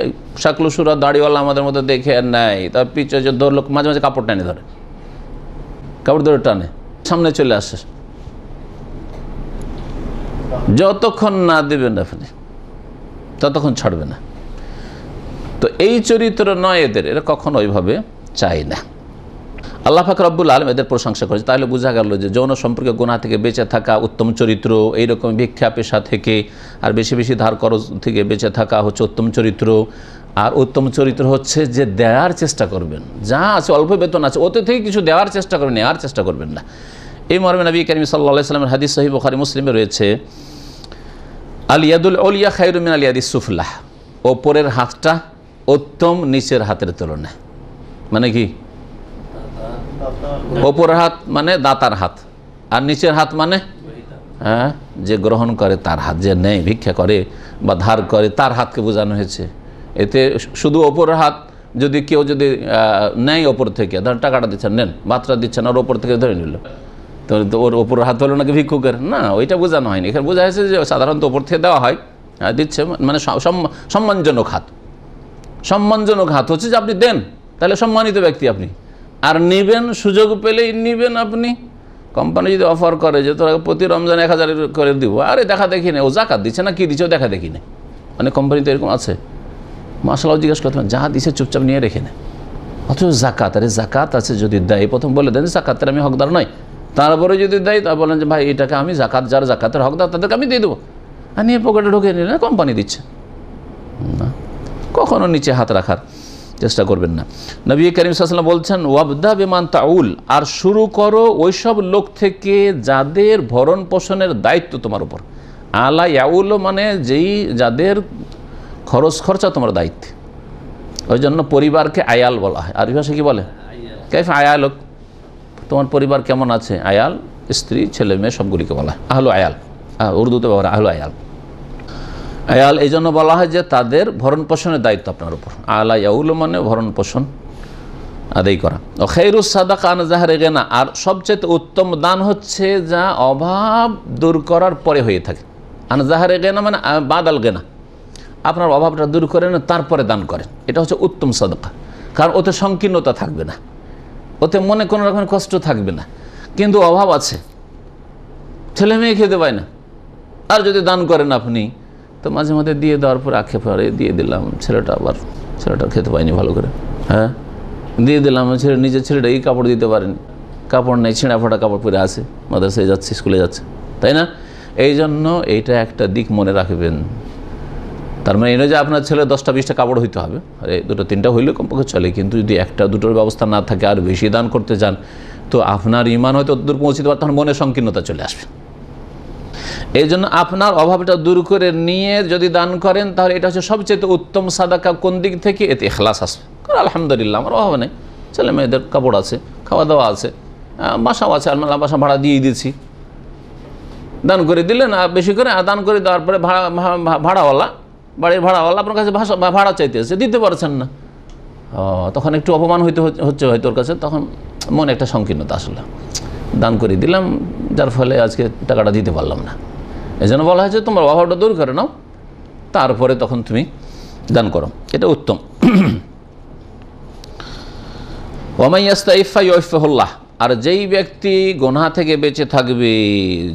শাকলুসুরা দাড়িওয়ালা আমাদের মধ্যে দেখে নেয়, তার পিছনে যে ধরলো, মাঝে মাঝে কাপড় টানে ধরে, কাপড় ধরে টানে, সামনে চলে আসে, যতক্ষণ না দেবেন আপনি ততক্ষণ ছাড়বে না। তো এই চরিত্র নয় এদের, এরা কখনো ওইভাবে চায় না। আল্লাহ পাক রব্বুল আলামিন এদের প্রশংসা করেছে। তাহলে বোঝা গেল যে যৌন সম্পর্কে গুনাহ থেকে বেঁচে থাকা উত্তম চরিত্র, এইরকম ভিক্ষা পেশা থেকে আর বেশি বেশি ধার খরচ থেকে বেঁচে থাকা হচ্ছে উত্তম চরিত্র। আর উত্তম চরিত্র হচ্ছে যে দেওয়ার চেষ্টা করবেন, যা আছে অল্প বেতন আছে ওতে থেকে কিছু দেওয়ার চেষ্টা করবেন, নেওয়ার চেষ্টা করবেন না। এই মর্মে নবী কারীম সাল্লাল্লাহু আলাইহি ওয়াসাল্লামের হাদিস সহিহ বুখারী মুসলিমে রয়েছে, আল ইয়াদুল উলিয়া খায়রু মিন আল ইয়াদিস সুফলা, ওপরের হাতটা উত্তম নিচের হাতের তুলনায়। মানে কি? ওপরের হাত মানে দাতার হাত, আর নিচের হাত মানে যে গ্রহণ করে তার হাত, যে নেয় ভিক্ষা করে বা ধার করে তার হাতকে বোঝানো হয়েছে। এতে শুধু ওপরের হাত, যদি কেউ যদি নেয় ওপর থেকে, ধর টাকাটা দিচ্ছেন, নেন, মাত্রা দিচ্ছেন, আর ওপর থেকে ধরে নিল, তো ওর ওপরের হাত হলো নাকি ভিক্ষুকের? না, ওইটা বোঝানো হয়নি। এখানে বোঝা হয়েছে যে সাধারণত ওপর থেকে দেওয়া হয়, দিচ্ছে মানে সম্মানজনক হাত। সম্মানজনক হাত হচ্ছে যে আপনি দেন, তাহলে সম্মানিত ব্যক্তি আপনি, আর নেবেন, সুযোগ পেলেই নেবেন আপনি। কোম্পানি যদি অফার করে যে তোরা প্রতি রমজান 1000 করে দিব, আরে দেখা দেখি না, ও জাকাত দিচ্ছে না কি দিচ্ছে দেখা দেখি না। মানে কোম্পানিতে এরকম আছে, মাশাআল্লাহ জিজ্ঞেস করতে যা দিচ্ছে চুপচাপ নিয়ে রেখে নেয়, অথচ জাকাত, আরে জাকাত আছে যদি দেয়, প্রথম বলে দেন জাকাতের আমি হকদার নয়, তারপরে যদি দেয় তা বলেন যে ভাই এটাকে আমি জাকাত, যার জাকাতের হকদার তাদেরকে আমি দিয়ে দেবো, আর নিয়ে পকেটে ঢুকে নিলে কোম্পানি দিচ্ছে না। কখনো নিচে হাত রাখার চেষ্টা করবেন না। নবী করিম সাল্লাল্লাহু আলাইহি ওয়াসাল্লাম বলছেন, ওয়াবদা বিমান তাউল, আর শুরু করো ওইসব লোক থেকে যাদের ভরণ পোষণের দায়িত্ব তোমার উপর। আলা ইয়াউল মানে যেই যাদের খরচ খরচা তোমার দায়িত্বে, ওই জন্য পরিবারকে আয়াল বলা হয়। আরবি ভাষায় কি বলে? কাইফ আয়াল, তোমার পরিবার কেমন আছে? আয়াল স্ত্রী ছেলে মেয়ে সবগুলিকে বলা হয় আহলু আয়াল, উর্দুতে বলা আহলু আয়াল। আয়াল এই জন্য বলা হয় যে তাদের ভরণ পোষণের দায়িত্ব আপনার উপর। আলা ইয়াউল মানে ভরণ পোষণ, আদায় করা। ও খায়রুস সাদাকা আন যাহরি গিনা, আর সবচেয়ে উত্তম দান হচ্ছে যা অভাব দূর করার পরে হয়ে থাকে। আন যাহরি গিনা মানে বাদাল গিনা, আপনার অভাবটা দূর করেন তারপরে দান করেন, এটা হচ্ছে উত্তম সাদাকা। কারণ ওতে সংকীর্ণতা থাকবে না, ওতে মনে কোনো রকমের কষ্ট থাকবে না। কিন্তু অভাব আছে, ছেলে মেয়ে খেতে পায় না, আর যদি দান করেন আপনি, তো মাঝে মাঝে দিয়ে দেওয়ার পর আক্ষেপ করে দিয়ে দিলাম, ছেলেটা খেতে পায়নি ভালো করে, হ্যাঁ দিয়ে দিলাম, নিজের ছেলেটা এই কাপড় দিতে পারেনি, কাপড় নেই, ছিঁড়া ফাটা কাপড় পরে আছে, মাদ্রাসায় যাচ্ছে, স্কুলে যাচ্ছে, তাই না? এই জন্য এইটা একটা দিক মনে রাখবেন। তার মানে এটা যে আপনার ছেলে 10টা 20টা কাপড় হইতে হবে, আরে 2টা 3টা হইলে কমপক্ষে চলে, কিন্তু যদি 1টা 2টোর ব্যবস্থা না থাকে আর বেশি দান করতে চান, তো আপনার ইমান হয়তো দূর পৌঁছতে পারে, তখন মনে সংকীর্ণতা চলে আসবে। এই জন্য আপনার অভাবটা দূর করে নিয়ে যদি দান করেন, তাহলে এটা হচ্ছে সবচেয়ে উত্তম সাদাকা। কোন দিক থেকে? এতে ইখলাস আসবে। আলহামদুলিল্লাহ আমার অভাব নেই, ছেলে মেয়েদের কাপড় আছে, খাওয়া দাওয়া আছে, বাসাও আছে, আলমাল্লাহ বাসা ভাড়া দিয়ে দিয়েছি, দান করে দিলেন বেশি করে, দান করে দেওয়ার পরে ভাড়াওয়ালা, বাড়ির ভাড়াওয়ালা আপনার কাছে ভাড়া চাইতে এসে দিতে পারছেন না, তখন একটু অপমান হচ্ছে হয়তো ওর কাছে, তখন মনে একটা সংকীর্ণতা আসলে, দান করে দিলাম যার ফলে আজকে টাকাটা দিতে পারলাম না। এই জন্য বলা হয়েছে তোমার অভাবটা দূর করে নাও, তারপরে তখন তুমি দান করো, এটা উত্তম। ওয়ামান ইয়াস্তাইফা ইউফাহুল্লাহ, আর যেই ব্যক্তি গুনাহ থেকে বেঁচে থাকবে,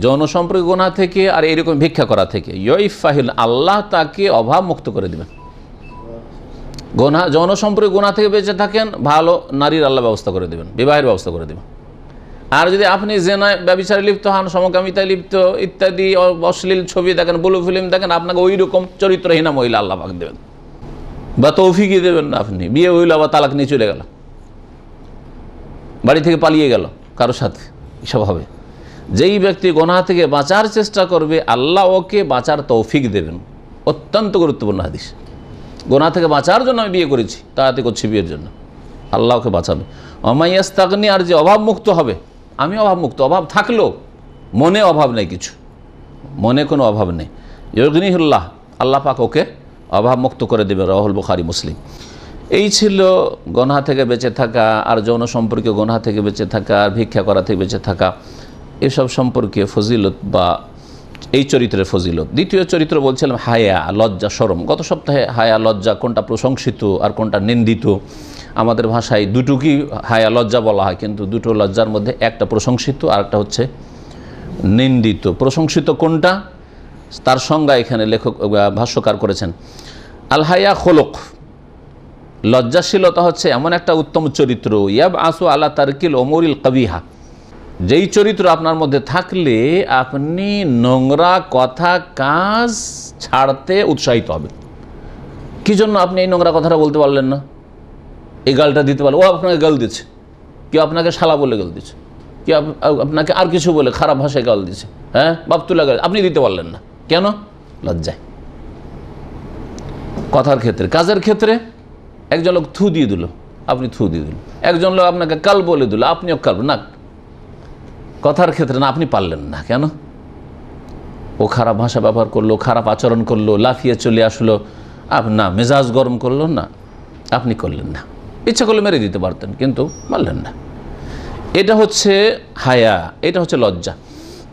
যৌন সম্পর্ক গুনাহ থেকে আর এরকম ভিক্ষা করা থেকে, ইউফাহিল, আল্লাহ তাকে অভাব মুক্ত করে দেবেন। যৌন সম্পর্ক গুনাহ থেকে বেঁচে থাকেন, ভালো নারীর আল্লাহ ব্যবস্থা করে দেবেন, বিবাহের ব্যবস্থা করে দেবেন। আর যদি আপনি জেনায় ব্যভিচারে লিপ্ত হন, সমকামিতায় লিপ্ত ইত্যাদি অশ্লীল ছবি দেখেন, ব্লু ফিল্ম দেখেন, আপনাকে ওই রকম চরিত্রহীনা মহিলা আল্লাহ পাক দেবেন, বা তৌফিকই দেবেন না। আপনি বিয়ে হইল আবার তালাক নিয়ে চলে গেল, বাড়ি থেকে পালিয়ে গেল কারোর সাথে, এসব হবে। যেই ব্যক্তি গুনাহ থেকে বাঁচার চেষ্টা করবে, আল্লাহ ওকে বাঁচার তৌফিক দেবেন। অত্যন্ত গুরুত্বপূর্ণ হাদিস। গুনাহ থেকে বাঁচার জন্য আমি বিয়ে করেছি, তাড়াতাড়ি করছি বিয়ের জন্য, আল্লাহ ওকে বাঁচাবে। অমাইয়াস্তাগনি, আর যে অভাব মুক্ত হবে, আমি অভাব মুক্ত, অভাব থাকলেও মনে অভাব নেই, কিছু মনে কোনো অভাব নেই, ইউগনিহুল্লাহ, আল্লাহ পাক ওকে অভাব মুক্ত করে দেবে। রাওয়াহুল বুখারী, মুসলিম। এই ছিল গুনাহ থেকে বেঁচে থাকা, আর যৌন সম্পর্কে গুনাহ থেকে বেঁচে থাকা, আর ভিক্ষা করা থেকে বেঁচে থাকা, এসব সম্পর্কে ফজিলত বা এই চরিত্রের ফজিলত। দ্বিতীয় চরিত্র বলছিলাম হায়া, লজ্জা, শরম। গত সপ্তাহে হায়া লজ্জা কোনটা প্রশংসিত আর কোনটা নিন্দিত, আমাদের ভাষায় দুটোকেই হায়া লজ্জা বলা হয়, কিন্তু দুটো লজ্জার মধ্যে একটা প্রশংসিত আর একটা হচ্ছে নিন্দিত। প্রশংসিত কোনটা, তার সংজ্ঞা এখানে লেখক ভাষ্যকার করেছেন। আল হায়া খোলক, লজ্জাশীলতা হচ্ছে এমন একটা উত্তম চরিত্র, ইয়াব আসু আলা তারকিল ওমরিল কবিহা, যেই চরিত্র আপনার মধ্যে থাকলে আপনি নোংরা কথা কাজ ছাড়তে উৎসাহিত হবে। কি জন্য আপনি এই নোংরা কথাটা বলতে পারলেন না, এই গালটা দিতে পারলেন, ও আপনাকে গাল দিচ্ছে, কেউ আপনাকে শালা বলে গাল দিচ্ছে, কেউ আপনাকে আর কিছু বলে খারাপ ভাষায় গাল দিচ্ছে, হ্যাঁ বাপতুল্লা গাল, আপনি দিতে পারলেন না কেন? লজ্জায়। কথার ক্ষেত্রে, কাজের ক্ষেত্রে একজন লোক থু দিয়ে দিল, আপনি থু দিয়ে দিল, একজন লোক আপনাকে কাল বলে দিল, আপনিও কাল না। কথার ক্ষেত্রে না, আপনি পারলেন না কেন? ও খারাপ ভাষা ব্যবহার করলো, খারাপ আচরণ করলো, লাফিয়ে চলে আসলো, না মেজাজ গরম করলো, না আপনি করলেন না। ইচ্ছা করলে মেরে দিতে পারতেন, কিন্তু পারলেন না। এটা হচ্ছে হায়া, এটা হচ্ছে লজ্জা।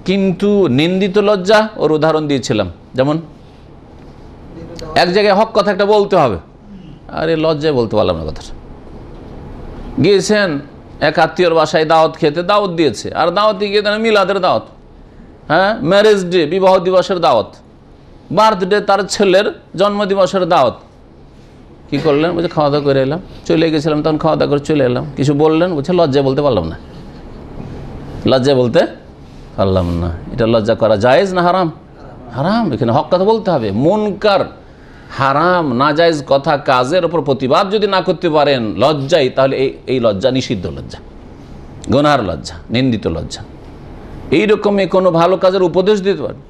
কিন্তু নিন্দিত লজ্জা, ওর উদাহরণ দিয়েছিলাম, যেমন এক জায়গায় হক কথা একটা বলতে হবে, আরে লজ্জায় বলতে পারলাম না কথাটা। গিয়েছেন এক আত্মীয়র বাসায় দাওয়াত খেতে, দাওয়াত দিয়েছে, আর দাওয়াতে গিয়ে দেন মিলাদের দাওয়াত, হ্যাঁ ম্যারেজ ডে, বিবাহ দিবসের দাওয়াত, বার্থডে তার ছেলের জন্মদিবসের দাওয়াত। কি করলেন? বলছে খাওয়া দাওয়া করে এলাম, চলে গেছিলাম, তখন খাওয়া দাওয়া করে চলে এলাম। কিছু বললেন? বলছে লজ্জায় বলতে পারলাম না, লজ্জায় বলতে পারলাম না। এটা লজ্জা করা জায়েজ না হারাম? হারাম। এখানে হক কথা বলতে হবে। মুনকার, হারাম, নাজায়েজ কথা, কাজের ওপর প্রতিবাদ যদি না করতে পারেন লজ্জায়, তাহলে এই লজ্জা নিষিদ্ধ লজ্জা, গুনার লজ্জা, নিন্দিত লজ্জা। এইরকমই কোনো ভালো কাজের উপদেশ দিতে পারেন।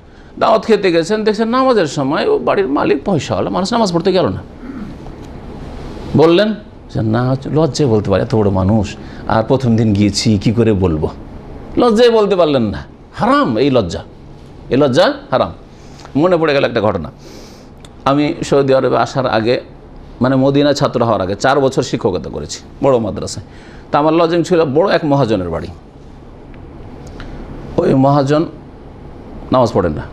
দাওয়াত খেতে গেছেন, দেখছেন নামাজের সময় ও বাড়ির মালিক পয়সাওয়ালা মানুষ নামাজ পড়তে গেল না, বললেন যে না লজ্জায় বলতে পারে, এত বড় মানুষ, আর প্রথম দিন গিয়েছি কি করে বলবো, লজ্জায় বলতে পারলেন না, হারাম। এই লজ্জা হারাম। মনে পড়ে গেল একটা ঘটনা। আমি সৌদি আরবে আসার আগে মানে মদিনা ছাত্র হওয়ার আগে 4 বছর শিক্ষকতা করেছি বড় মাদ্রাসায়। তা আমার লজিং ছিল বড় এক মহাজনের বাড়ি। ওই মহাজন নামাজ পড়েন না,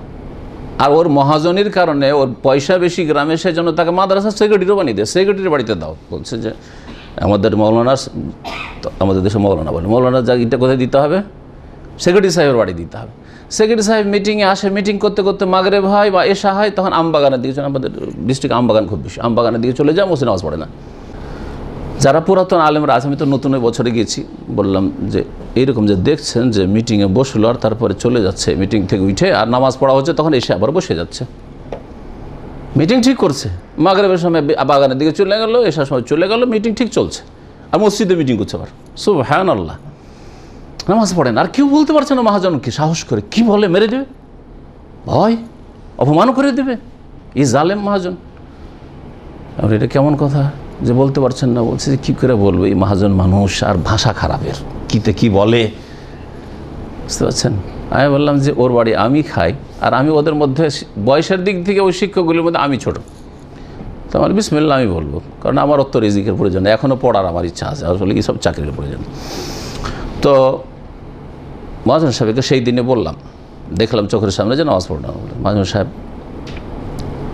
আর ওর মহাজনের কারণে ওর পয়সা বেশি গ্রামে, সেই জন্য তাকে মাদ্রাসার সেক্রেটারিও বানিয়ে দেয়। সেক্রেটারির বাড়িতে দাও, বলছে যে আমাদের মৌলানার, আমাদের দেশে মৌলানা বলে, মৌলানার জায়গাটা কোথায় দিতে হবে? সেক্রেটারি সাহেবের বাড়ি দিতে হবে। সেক্রেটারি সাহেব মিটিংয়ে আসে, মিটিং করতে করতে মাগরিব হয় বা এশা হয়, তখন আমবাগানের দিকে, আমাদের ডিস্ট্রিক্ট আমবাগান খুব বেশি, আমবাগানের দিকে চলে যায়, মসজিদে নামাজ পড়ে না। যারা পুরাতন আলেমরা আছে, আমি তো নতুন ওই বছরে গেছি, বললাম যে এইরকম যে দেখছেন যে মিটিংয়ে বসলো আর তারপরে চলে যাচ্ছে, মিটিং থেকে উঠে আর নামাজ পড়া হচ্ছে, তখন এসে আবার বসে যাচ্ছে। মিটিং ঠিক করছে, মাগরিবের সময় বাগানের দিকে চলে গেল, এসার সময় চলে গেল, মিটিং ঠিক চলছে, আর মসজিদে মিটিং করছে আবার। সুবহানাল্লাহ, নামাজ পড়েন। আর কেউ বলতে পারছে না মহাজনকে সাহস করে, কি বলে মেরে দেবে, ভয় অপমানও করে দেবে এই জালেম মহাজন। আর এটা কেমন কথা যে বলতে পারছেন না? বলছে যে কী করে বলবো, এই মহাজন মানুষ আর ভাষা খারাপের, কীতে কি বলে, বুঝতে পারছেন? আমি বললাম যে ওর বাড়ি আমি খাই, আর আমি ওদের মধ্যে বয়সের দিক থেকে ওই শিক্ষকগুলির মধ্যে আমি ছোট। তো আমার বিসমিল্লাহ আমি বলবো, কারণ আমার অত রিজিকের প্রয়োজন, এখনও পড়ার আমার ইচ্ছা আছে, আসলে কি সব চাকরির প্রয়োজন। তো মহাজন সাহেবকে সেই দিনে বললাম, দেখলাম চোখের সামনে যে নামাজ পড়লাম। মহাজন সাহেব,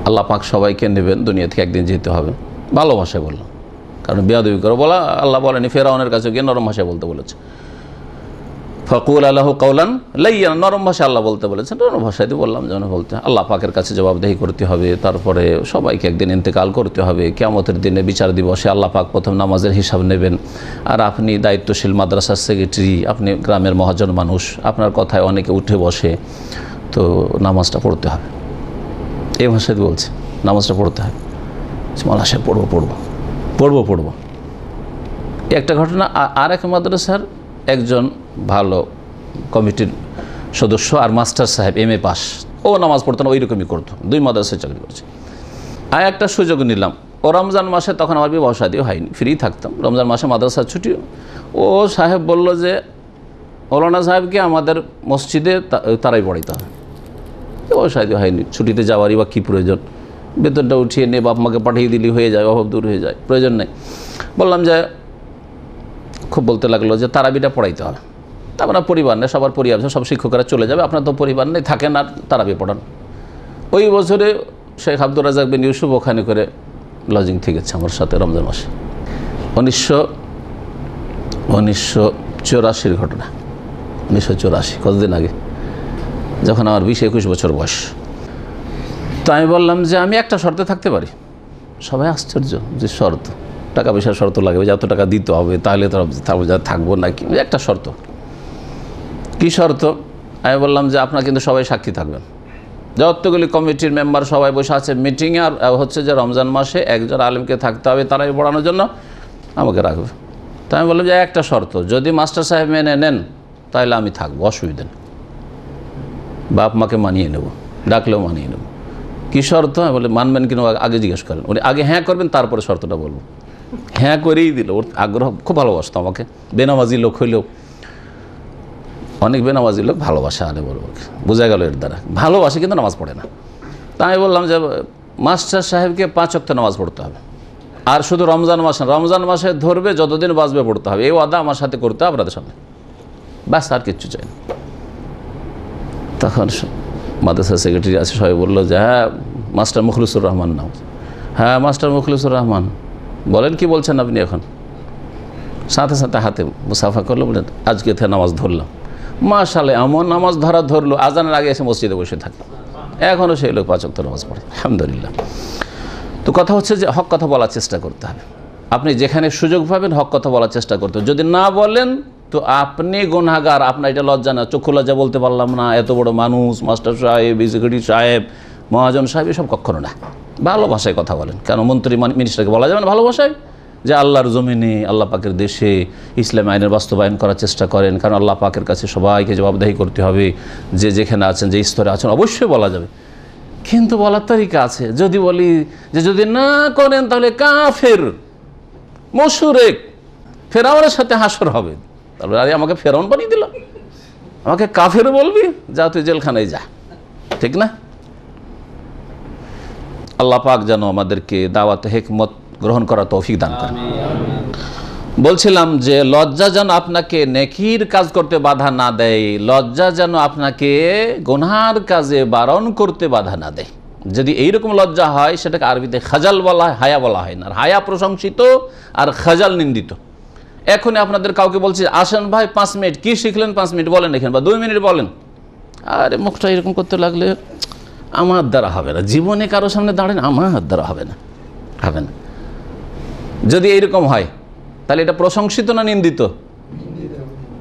আল্লাহ পাক সবাইকে নেবেন, দুনিয়া থেকে একদিন যেতে হবে, ভালোবাসায় বললাম, কারণ বেয়াদবি করে বলা আল্লাহ বলেনি, ফেরাউনের কাছে গিয়ে নরম ভাষায় বলতে বলেছে। ফাকুল আল্লাহু কাওলান লাইয়্যিনা, নরম ভাষায় আল্লাহ বলতে বলেছেন, নরম ভাষায় দিয়ে বললাম যেন বলতে। আল্লাহ পাকের কাছে জবাবদেহি করতে হবে, তারপরে সবাইকে একদিন ইন্তেকাল করতে হবে, কিয়ামতের দিনে বিচার দিবসে আল্লাহ পাক প্রথম নামাজের হিসাব নেবেন। আর আপনি দায়িত্বশীল মাদ্রাসার সেক্রেটারি, আপনি গ্রামের মহাজন মানুষ, আপনার কথায় অনেকে উঠে বসে, তো নামাজটা পড়তে হবে। এই ভাষায় বলছে নামাজটা পড়তে হবে। মালা সাহেব পড়বো। একটা ঘটনা, আর এক মাদ্রাসার একজন ভালো কমিটির সদস্য আর মাস্টার সাহেব MA পাস, ও নামাজ পড়তো না, ওই রকমই করতো, 2 মাদ্রাসায় চাকরি করছে। আর একটা সুযোগ নিলাম, ও রমজান মাসে, তখন আমার বিবাহ শাদীও হয়নি, ফ্রি থাকতাম, রমজান মাসে মাদ্রাসার ছুটি। ও সাহেব বলল যে মৌলানা সাহেবকে আমাদের মসজিদে তারাই পড়াইতে হবে। বিবাহ শাদী হয়নি, ছুটিতে যাওয়ারই বা কী প্রয়োজন, বেতনটা উঠিয়ে নিয়ে বাপ মাকে পাঠিয়ে দিলি হয়ে যায়, অভাব দূর হয়ে যায়, প্রয়োজন নেই। বললাম যে, খুব বলতে লাগলো যে তারাবিটা পড়াইতে হবে। তারপর পরিবার নেই, সবার পরিবার, সব শিক্ষকরা চলে যাবে, আপনার তো পরিবার নেই, থাকেন আর তারাবি পড়ান। ওই বছরে শেখ আব্দুর রাজাক বিন ইউসুফ ওখানে করে লজিং থেকেছে আমার সাথে রমজান মাসে। 1984 ঘটনা, 1984, কতদিন আগে, যখন আমার 20-21 বছর বয়স। তো আমি বললাম যে আমি একটা শর্তে থাকতে পারি। সবাই আশ্চর্য যে শর্ত, টাকা পয়সার শর্ত লাগবে, যত টাকা দিতে হবে, তাহলে তো থাকবো নাকি, একটা শর্ত। কী শর্ত? আমি বললাম যে আপনার কিন্তু সবাই সাক্ষী থাকবেন, যতগুলি কমিটির মেম্বার সবাই বসে আছে মিটিংয়ে, আর হচ্ছে যে রমজান মাসে একজন আলেমকে থাকতে হবে তারাই পড়ানোর জন্য, আমাকে রাখবে। তো আমি বললাম যে একটা শর্ত, যদি মাস্টার সাহেব মেনে নেন তাহলে আমি থাকবো, অসুবিধা নেই, বাপ মাকে মানিয়ে নেব, ডাকলেও মানিয়ে নেব। কী শর্ত? আমি বলে মানবেন কিনা আগে জিজ্ঞেস করেন। উনি আগে হ্যাঁ করবেন, তারপরে শর্তটা বলবো। হ্যাঁ করেই দিল, ওর আগ্রহ, খুব ভালোবাসতো আমাকে, বেনামাজি লোক হইলেও, অনেক বেনামাজি লোক ভালোবাসে আলে বলবো, বোঝা গেল এর দ্বারা, ভালোবাসে কিন্তু নামাজ পড়ে না। তা আমি বললাম যে মাস্টার সাহেবকে 5 ওয়াক্ত নামাজ পড়তে হবে, আর শুধু রমজান মাসে ধরবে, যতদিন বাঁচবে পড়তে হবে, এই ওয়াদা আমার সাথে করতে হবে আপনাদের সামনে, ব্যাস, আর কিচ্ছু চাই না। তখন মাদ্রাসা সেক্রেটারি আছে, সবাই বললো যে হ্যাঁ মাস্টার মুখলিসুর রহমান নাম। হ্যাঁ মাস্টার মুখলিসুর রহমান, বলেন কি বলছেন আপনি এখন? সাথে সাথে হাতে মুসাফা করলো, বলেন আজকে থেকে নামাজ ধরলাম। মাশাআল্লাহ, এমন নামাজ ধরলো, আজানের আগে এসে মসজিদে বসে থাকে, এখনও সেই লোক 5 ওয়াক্ত নামাজ পড়ে, আলহামদুলিল্লাহ। তো কথা হচ্ছে যে হক কথা বলার চেষ্টা করতে হবে। আপনি যেখানে সুযোগ পাবেন হক কথা বলার চেষ্টা করতে হবে। যদি না বলেন তো আপনি গুনাহগার, আপনার এটা লজ্জা না, চক্ষু লজ্জা বলতে পারলাম না, এত বড় মানুষ, মাস্টার সাহেব, সেক্রেটারি সাহেব, মহাজন সাহেব, এসব কখনো না। ভালো ভাষায় কথা বলেন, কেন মন্ত্রী মিনিস্টারকে বলা যাবে না ভালো ভাষায় যে আল্লাহর জমিনে, আল্লাহ পাকের দেশে ইসলামী আইনের বাস্তবায়ন করার চেষ্টা করেন, কারণ আল্লাহ পাকের কাছে সবাইকে জবাবদাহি করতে হবে, যে যেখানে আছেন, যে স্তরে আছেন, অবশ্যই বলা যাবে। কিন্তু বলার তরিকা আছে, যদি বলি যে যদি না করেন তাহলে কাফের, মুশরিক, ফেরাউনের সাথে হাসর হবে, তারপরে আরে আমাকে ফেরাউন বানিয়ে দিল, আমাকে কাফের বলবি, যা তুই জেলখানায় যা, ঠিক না? আল্লাহ পাক যেন আমাদেরকে দাওয়াত হিকমত গ্রহণ করার তৌফিক দান করেন। বলছিলাম যে লজ্জা যেন আপনাকে নেকির কাজ করতে বাধা না দেয়, লজ্জা যেন আপনাকে গুনহার কাজে বারণ করতে বাধা না দেয়। যদি এইরকম লজ্জা হয় সেটাকে আরবিতে খাজাল বলা হয়, হায়া বলা হয় না। আর হায়া প্রশংসিত আর খাজাল নিন্দিত। এখনই আপনাদের কাউকে বলছি আসেন ভাই 5 মিনিট, কি শিখলেন 5 মিনিট বলেন এখানে, বা 2 মিনিট বলেন, আরে মুখটা এরকম করতে লাগলে আমার দ্বারা হবে না, জীবনে কারো সামনে দাঁড়ান আমার দ্বারা হবে না, হবে না। যদি এইরকম হয় তাহলে এটা প্রশংসিত না নিন্দিত?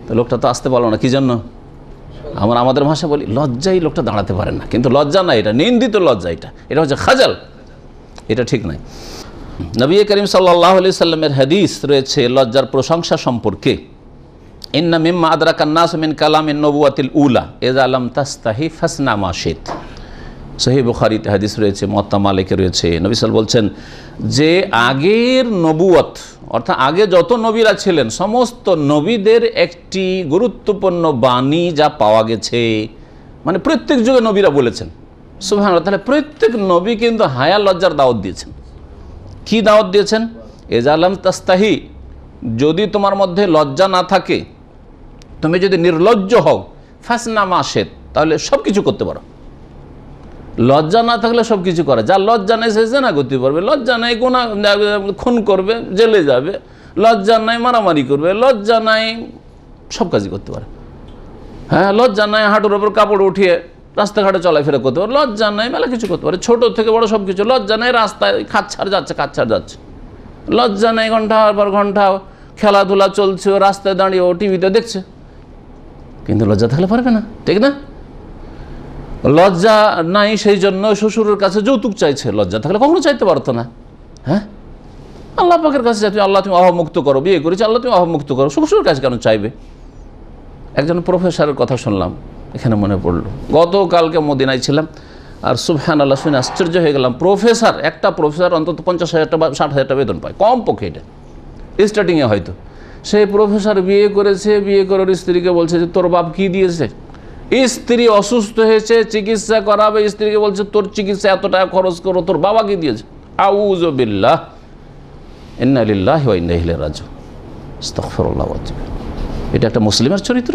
তো লোকটা তো আসতে পারলো না, কি জন্য? আমাদের ভাষা বলি লজ্জাই লোকটা দাঁড়াতে পারে না, কিন্তু লজ্জা না, এটা নিন্দিত লজ্জা, এটা হচ্ছে খাজাল, এটা ঠিক নাই। নবী করিম সাল্লাল্লাহু আলাইহি সাল্লামের হাদিস রয়েছে লজ্জার প্রশংসা সম্পর্কে, ইন্না মিম্মা আদরাকান নাস মিন কালামিন নবুওয়াতিল উলা ইযা লাম তাস্তাহি ফাসনা মা শিত। সহিহ বুখারীতে হাদিস রয়েছে, মুওয়াত্তা মালিকে রয়েছে। নবী সাল্লাল্লাহু বলছেন যে আগের নবুয়ত অর্থাৎ আগে যত নবীরা ছিলেন সমস্ত নবীদের একটি গুরুত্বপূর্ণ বাণী যা পাওয়া গেছে, মানে প্রত্যেক যুগে নবীরা বলেছেন, সুবহানাল্লাহ। তাহলে প্রত্যেক নবী কিন্তু হায়া লজ্জার দাওয়াত দিয়েছেন। কি দাওয়াত দিয়েছেন? ইযা লাম তাস্তাহি, যদি তোমার মধ্যে লজ্জা না থাকে, তুমি যদি নির্লজ্জ হও, ফাসনা মা শিত, তাহলে সব কিছু করতে পারো। লজ্জা না থাকলে সব কিছু করে, যার লজ্জা নেই সে জেনা করতে পারবে, লজ্জা নেই গুনাহ খুন করবে, জেলে যাবে, লজ্জা নাই মারামারি করবে, লজ্জা নাই সব কাজই করতে পারে। হ্যাঁ, লজ্জা নাই হাঁটুর ওপর কাপড় উঠিয়ে রাস্তাঘাটে চলাফেরা করতে পারে, লজ্জা নাই মেলা কিছু করতে পারে, ছোট থেকে বড় সব কিছু। লজ্জা নাই রাস্তায় খাচ্ছাড় যাচ্ছে, লজ্জা নাই ঘন্টার পর ঘন্টা খেলাধুলা চলছে, রাস্তায় দাঁড়িয়ে ও টিভিতে দেখছে, কিন্তু লজ্জা থাকলে পারবে না, ঠিক না? লজ্জা নাই সেই জন্য শ্বশুরের কাছে যৌতুক চাইছে, লজ্জা থাকলে কখনো চাইতে পারতো না। হ্যাঁ, আল্লাহ পাকের কাছে চাইতে, আল্লাহ তুমি অহমুক্ত করো, বিয়ে করেছি আল্লাহ তুমি অহমুক্ত করো, শ্বশুরের কাছে কেন চাইবে? একজন প্রফেসরের কথা শুনলাম, এখানে মনে পড়লো, গতকালকে মদিনায় ছিলাম, আর সুবহানাল্লাহ শুনে আশ্চর্য হয়ে গেলাম। প্রফেসর, একটা প্রফেসর অন্তত 50,000 টাকা বা 60,000 টাকা বেতন পায়, কম পক্ষে, এটা স্টার্টিংয়ে হয়তো। সেই প্রফেসর বিয়ে করেছে, বিয়ে করার স্ত্রীকে বলছে যে তোর বাপ কি দিয়েছে? স্ত্রী অসুস্থ হয়েছে, চিকিৎসা করাবে, স্ত্রীকে বলছে তোর চিকিৎসা এত টাকা খরচ করো, তোর বাবা কি দিয়েছে? আউযু বিল্লাহ, ইন্না লিল্লাহি ওয়া ইন্না ইলাইহি রাজিউন, আস্তাগফিরুল্লাহ। এটা একটা মুসলিমের চরিত্র?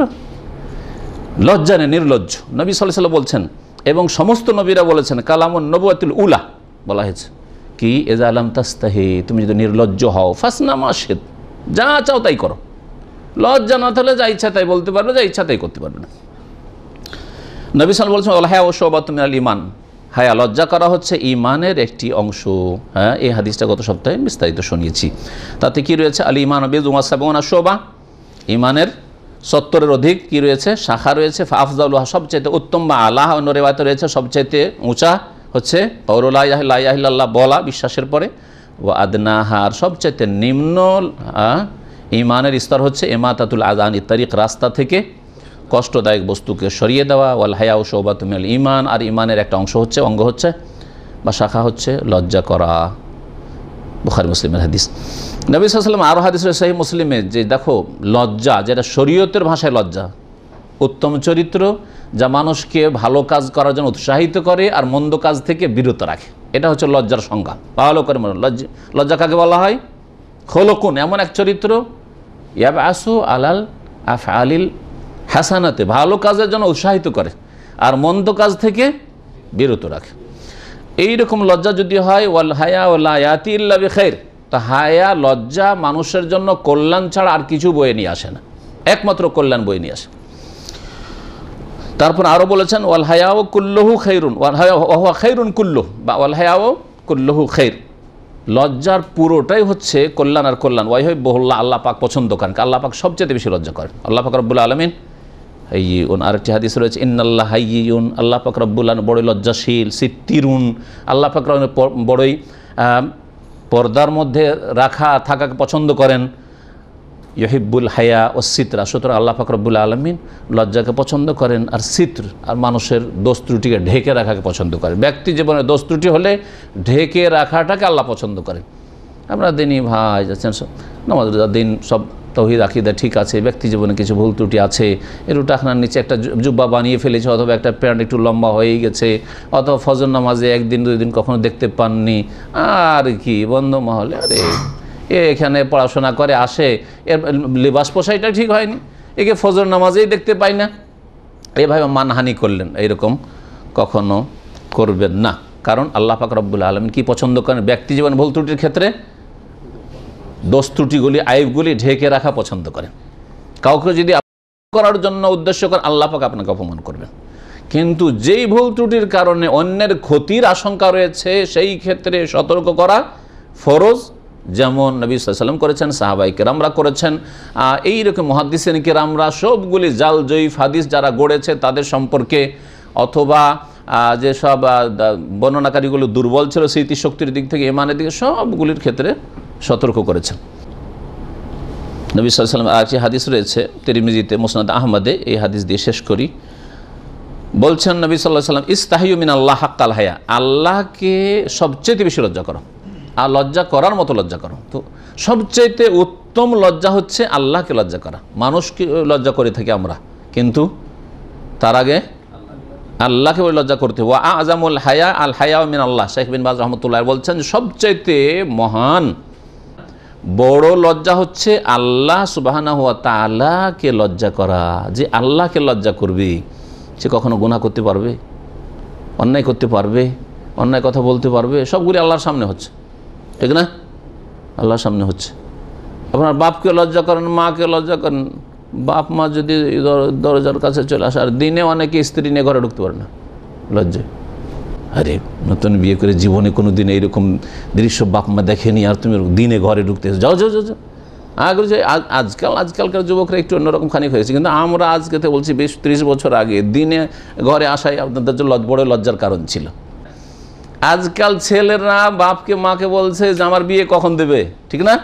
লজ্জা নেই, নির্লজ্জ। নবী সাল্লাল্লাহু আলাইহি ওয়াসাল্লাম বলছেন, এবং সমস্ত নবীরা বলেছেন, কালামুন নবুওয়াতিল উলা বলা হয়েছে কি, ইযা লাম তাস্তাহি, তুমি যদি নির্লজ্জ হও, ফাসনা মা শিত, যা চাও তাই করো। লজ্জা না থাকলে যা ইচ্ছা তাই বলতে পারবে, যা ইচ্ছা তাই করতে পারবে না। নবী সাল্লাল্লাহু আলাইহি ওয়াসাল্লাম বলেছেন, আল হায়া শুবাতুম মিনাল ঈমান, হায়া লজ্জা করা হচ্ছে ঈমানের একটি অংশ। হ্যাঁ, এই হাদিসটা গত সপ্তাহে বিস্তারিত শুনিয়েছি। তাতে কি রয়েছে? আল ঈমান বিযুমা সাবউনা শুবা, ঈমানের 70-এর অধিক কি রয়েছে? শাখা রয়েছে। ফাআফযালুহা, সবচেয়ে উত্তম, বা আলাহ অন্য রিওয়ায়াতে রয়েছে সবচেয়ে উঁচা হচ্ছে কাউলু লা ইলাহা ইল্লাল্লাহ বলা বিশ্বাসের পরে, ওয়া আদনাহা, আর সবচেয়ে নিম্ন ঈমানের স্তর হচ্ছে ইমাতাতুল আযানি তারিক, রাস্তা থেকে কষ্টদায়ক বস্তুকে সরিয়ে দেওয়া। ওয়াল হায়াউ শুবাতুম মিনাল ঈমান, আর ঈমানের একটা অংশ হচ্ছে, অঙ্গ হচ্ছে বা শাখা হচ্ছে লজ্জা করা। বুখারী মুসলিমের হাদিস। নবী সাল্লাল্লাহু আলাইহি ওয়াসাল্লাম আরও হাদিস রয়েছে সহিহ মুসলিমে, যে দেখো লজ্জা, যেটা শরীয়তের ভাষায় লজ্জা, উত্তম চরিত্র, যা মানুষকে ভালো কাজ করার জন্য উৎসাহিত করে আর মন্দ কাজ থেকে বিরত রাখে, এটা হচ্ছে লজ্জার সংজ্ঞা। ভালো করে মনে, লজ্জা কাকে বলা হয়? খোলকুন, এমন এক চরিত্র, ইয়াবআসু আলাল আফআলিল হাসানাতে, ভালো কাজের জন্য উৎসাহিত করে আর মন্দ কাজ থেকে বিরত রাখে। এইরকম লজ্জা যদি হয়, ওয়াল হায়া লা ইয়াতি ইল্লা বিখাইর, তা হায়া লজ্জা মানুষের জন্য কল্যাণ ছাড়া আর কিছু বয়ে নিয়ে আসে না, একমাত্র কল্যাণ বয়ে নিয়ে আসে। তারপর আরও বলেছেন, ওয়াল হায়াও কুল্লুহু খাইরুন, ওয়াল হায়া ওয়া খাইরুন কুল্লুহু, বা ওয়াল হায়াও কুল্লুহু খাইর, লজ্জার পুরোটাই হচ্ছে কল্যাণ আর কল্যাণ। ওয়াইহিবুল্লাহ, আল্লাহ পাক পছন্দ করেন, আল্লাহ পাক সবচেয়ে বেশি লজ্জা করেন। আল্লাহ পাক রব্বুল আলামিন হাইয়ুন, আরেকটি হাদিস রয়েছে, ইন্নাল্লাহ হাইয়ুন, আল্লাহ পাক রব্বুল আলামিন বড়ই লজ্জাশীল। সিত্তিরুন, আল্লাহ পাক বড়ই পর্দার মধ্যে থাকাকে পছন্দ করেন। ইউহিব্বুল হায়া ও সিতরা, সুতরাং আল্লাহ পাক রব্বুল আলামিন লজ্জাকে পছন্দ করেন, আর সিত্র, আর মানুষের দোষ ত্রুটিকে ঢেকে রাখাকে পছন্দ করেন। ব্যক্তি জীবনে দোষ ত্রুটি হলে ঢেকে রাখাটাকে আল্লাহ পছন্দ করেন। আমরা দিনই ভাই যাচ্ছেন, নামাজ দিন সব তৌহিদ আকীদা ঠিক আছে, ব্যক্তি জীবনে কিছু ভুল ত্রুটি আছে, একটু টাকনার নিচে একটা জুব্বা বানিয়ে ফেলেছে, অথবা একটা প্যান্ট একটু লম্বা হয়ে গেছে, অথবা ফজর নামাজে একদিন দুই দিন কখনো দেখতে পাননি, আর কি বন্ধ মহলে আরে এখানে পড়াশোনা করে আসে, এর লেবাস পোশাকটা ঠিক হয়নি, একে ফজর নামাজেই দেখতে পাই না, এভাবে মানহানি করলেন, এইরকম কখনো করবেন না। কারণ আল্লাহ পাক রব্বুল আলামিন কি পছন্দ করেন? ব্যক্তি জীবন ভুল ত্রুটির ক্ষেত্রে দোষ ত্রুটিগুলি, আইবগুলি ঢেকে রাখা পছন্দ করেন। কাউকে যদি করার জন্য উদ্দেশ্য করেন, আল্লাহ পাক আপনাকে অপমান করবেন। কিন্তু যেই ভুল ত্রুটির কারণে অন্যের ক্ষতির আশঙ্কা রয়েছে, সেই ক্ষেত্রে সতর্ক করা ফরজ, যেমন নবী সাল্লাল্লাহু আলাইহি ওয়াসাল্লাম করেছেন, সাহাবায়ে কেরামরা করেছেন। এইরকম মুহাদ্দিসিন কেরামরা সবগুলি জাল জয়ীফ হাদিস যারা গড়েছে তাদের সম্পর্কে, অথবা যেসব বর্ণনাকারীগুলো দুর্বল ছিল স্মৃতিশক্তির দিক থেকে, ইমানের দিকে, সবগুলির ক্ষেত্রে সতর্ক করেছেন। নবী সাল্লাল্লাহু আলাইহি ওয়াসাল্লাম আরেকটি হাদিস রয়েছে তিরমিজিতে, মুসনাদ আহমদে, এই হাদিস দিয়ে শেষ করি। বলছেন নবী সাল্লাল্লাহু আলাইহি ওয়াসাল্লাম, ইস্তাহিয়ু মিনাল্লাহ হাক্কাল হায়া, আল্লাহকে সবচেয়ে বেশি লজ্জা করো, আর লজ্জা করার মতো লজ্জা করো। তো সবচেয়ে উত্তম লজ্জা হচ্ছে আল্লাহকে লজ্জা করা। মানুষকে লজ্জা করে থাকি আমরা, কিন্তু তার আগে আল্লাহকে লজ্জা করতে হবে। ওয়া আযামুল হায়া আল হায়া মিন আল্লাহ, শেখ বিন বাজ রাহমাতুল্লাহ বলছেন সবচাইতে মহান বড় লজ্জা হচ্ছে আল্লাহ সুবহানাহু ওয়া তাআলাকে লজ্জা করা। যে আল্লাহকে লজ্জা করবে সে কখনো গুনাহ করতে পারবে, অন্যায় করতে পারবে, অন্যায় কথা বলতে পারবে? সবগুলি আল্লাহর সামনে হচ্ছে, ঠিক না? আল্লাহর সামনে হচ্ছে। আপনার বাপকে লজ্জা করেন, মাকে লজ্জা করেন, বাপ মা যদি দরজার কাছে চলে আসে, আর দিনে অনেকে স্ত্রী নিয়ে ঘরে ঢুকতে পারে না লজ্জায়। আরে নতুন বিয়ে করে জীবনে কোনো দিন এইরকম দৃশ্য বাপ মা দেখেনি, আর তুমি দিনে ঘরে ঢুকতে যাও যাও যাও যাও। আগে যে আজকালকার যুবকরা একটু অন্যরকম খানিক হয়েছে, কিন্তু আমরা আজকে তো বলছি 20-30 বছর আগে দিনে ঘরে আসাই আপনাদের জন্য বড় লজ্জার কারণ ছিল। আজকাল ছেলেরা বাপকে মাকে বলছে যে আমার বিয়ে কখন দেবে, ঠিক না?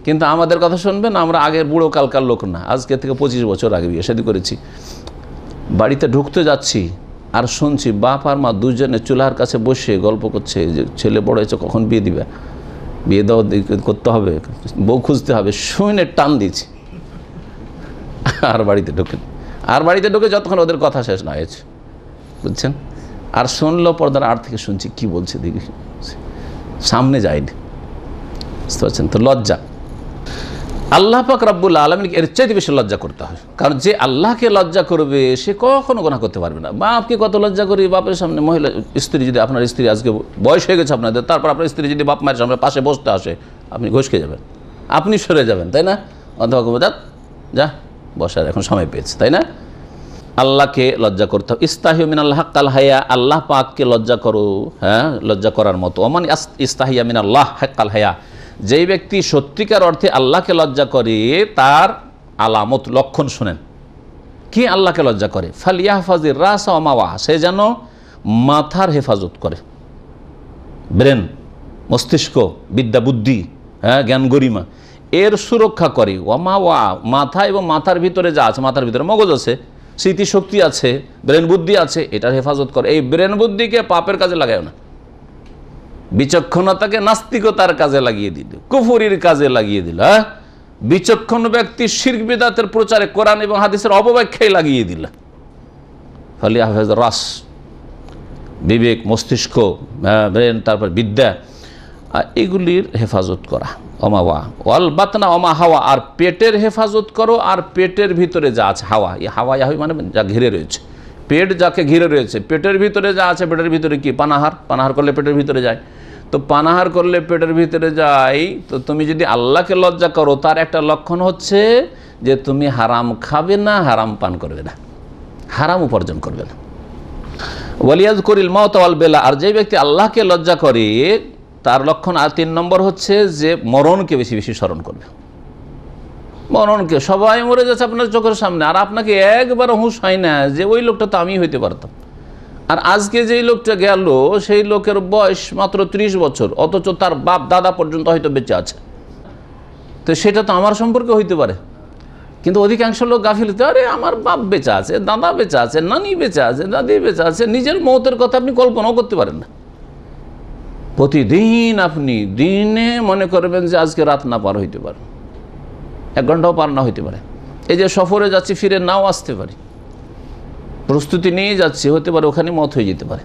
কিন্তু আমাদের কথা শুনবেন, আমরা আগের বুড়ো কালকার লোক না, আজকে থেকে 25 বছর আগে বিয়ে শাদী করেছি। বাড়িতে ঢুকতে যাচ্ছি আর শুনছি বাপ আর মা দুজনে চুলার কাছে বসে গল্প করছে যে ছেলে বড় হয়েছে, কখন বিয়ে দিবে, বিয়ে দেওয়া করতে হবে, বউ খুঁজতে হবে, শুনে টান দিয়েছি। আর বাড়িতে ঢুকে যতক্ষণ ওদের কথা শেষ না হয়েছে, বুঝছেন? আর শুনলো পর্দার আড় থেকে শুনছি কি বলছে, দেখি সামনে যায়নি, বুঝতে পারছেন তো? লজ্জা আল্লাহ পাক রব্বুল আলামিন এর চাইতে বেশি লজ্জা করতে হয়। কারণ যে আল্লাহকে লজ্জা করবে সে কখনো গুনাহ করতে পারবে না। বাপকে কত লজ্জা করি, বাপের সামনে মহিলা স্ত্রী, যদি আপনার স্ত্রী আজকে বয়স হয়ে গেছে আপনাদের, তারপর আপনার স্ত্রী যদি বাপ মায়ের সামনে পাশে বসতে আসে, আপনি ঘষকে যাবেন, আপনি সরে যাবেন, তাই না? অথবা যা বসার এখন সময় পেয়েছে, তাই না? আল্লাহকে লজ্জা করতে হবে। ইস্তাহিয়ু মিনাল্লাহ হাক্কাল হায়া, আল্লাহ পাককে লজ্জা করো, হ্যাঁ, লজ্জা করার মতো। ওমান ইস্তাহিয়া মিনাল্লাহ হাক্কাল হায়া, যেই ব্যক্তি সত্যিকার অর্থে আল্লাহকে লজ্জা করে তার আলামত, লক্ষণ শুনেন। কি আল্লাহকে লজ্জা করে? ফালিয়াহফাজির রাসা ওয়া মাওয়া, সে যেন মাথার হেফাজত করে, ব্রেন, মস্তিষ্ক, বিদ্যা বুদ্ধি, হ্যাঁ, জ্ঞান গরিমা, এর সুরক্ষা করে। ওয়া মাওয়া, মাথা এবং মাথার ভিতরে যা আছে, মাথার ভিতরে মগজ আছে, স্মৃতিশক্তি আছে, ব্রেন বুদ্ধি আছে, এটার হেফাজত করে। এই ব্রেন বুদ্ধিকে পাপের কাজে লাগায় না, বিচক্ষণতাকে নাস্তিকতার কাজে লাগিয়ে দিল, কুফরির কাজে লাগিয়ে দিল। হ্যাঁ, বিচক্ষণ ব্যক্তি শিরক বিদআতের প্রচারে, কোরআন এবং হাদিসের অপব্যাখ্যায় লাগিয়ে দিল। ফলে হাফেজ রাস, বিবেক, মস্তিষ্ক, ব্রেন, তারপর বিদ্যা, এগুলির হেফাজত করা। অমাওয়া ওয়াল বাতনা অমা হাওয়া, আর পেটের হেফাজত করো, আর পেটের ভিতরে যা আছে, হাওয়া, এই হাওয়া মানে যা ঘিরে রয়েছে, পেট যাকে ঘিরে রয়েছে, পেটের ভিতরে যা আছে, পেটের ভিতরে কি পানাহার করলে পেটের ভিতরে যায়, তো পানাহার করলে পেটের ভিতরে যায়। তো তুমি যদি আল্লাহকে লজ্জা করো, তার একটা লক্ষণ হচ্ছে যে তুমি হারাম খাবে না, হারাম পান করবে না, হারাম উপার্জন করবে না। ওয়ালিয়াযকুরিল মাউত ওয়াল বেলা, আর যে ব্যক্তি আল্লাহকে লজ্জা করে তার লক্ষণ আর 3 নম্বর হচ্ছে যে মরণকে বেশি বেশি স্মরণ করবে। মরণকে, সবাই মরে যাচ্ছে আপনার চোখের সামনে, আর আপনাকে একবার হুঁশ হয় না যে ওই লোকটা তো আমি হইতে পারতাম। আর আজকে যেই লোকটা গেল সেই লোকের বয়স মাত্র 30 বছর, অথচ তার বাপ দাদা পর্যন্ত হয়তো বেঁচে আছে, তো সেটা তো আমার সম্পর্কে হইতে পারে। কিন্তু অধিকাংশ লোক গাফিলতে, আরে আমার বাপ বেঁচে আছে, দাদা বেঁচে আছে, নানি বেঁচে আছে, দাদি বেঁচে আছে, নিজের মৌতের কথা আপনি কল্পনাও করতে পারেন না। প্রতিদিন আপনি দিনে মনে করবেন যে আজকে রাত না পার হইতে পারে, 1 ঘন্টাও পার না হইতে পারে। এই যে সফরে যাচ্ছি, ফিরে নাও আসতে পারি, প্রস্তুতি নিয়ে যাচ্ছি, হতে পারে ওখানে মত হয়ে যেতে পারে।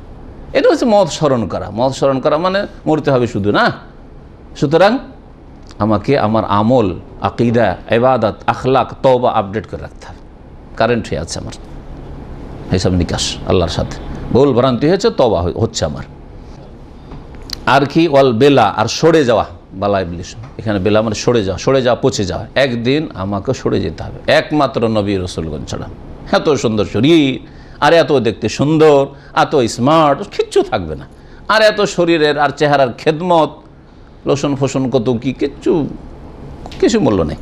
এটা হচ্ছে মত স্মরণ করা। মত স্মরণ করা মানে মরতে হবে শুধু না। সুতরাং আমাকে আমার আমল, আকিদা, ইবাদত, আখলাক, তওবা আপডেট করে রাখতে হবে। কারেন্ট হয়ে আছে আমার হিসাব নিকাশ আল্লাহর সাথে, ভুল ভ্রান্তি হয়েছে, তওবা হচ্ছে আমার। আর কি ওয়াল বেলা, আর সরে যাওয়া, বালা ইবলিস, এখানে বেলা মানে সরে যাওয়া, সরে যাওয়া, পচে যাওয়া। একদিন আমাকে সরে যেতে হবে, একমাত্র নবী রাসূলগণ ছাড়া। এত সুন্দর শরীর, আর এত দেখতে সুন্দর, এত স্মার্ট, কিচ্ছু থাকবে না। আর এত শরীরের আর চেহারার খেদমত, লোসন ফোসন কত কি, কিছু মূল্য নেই।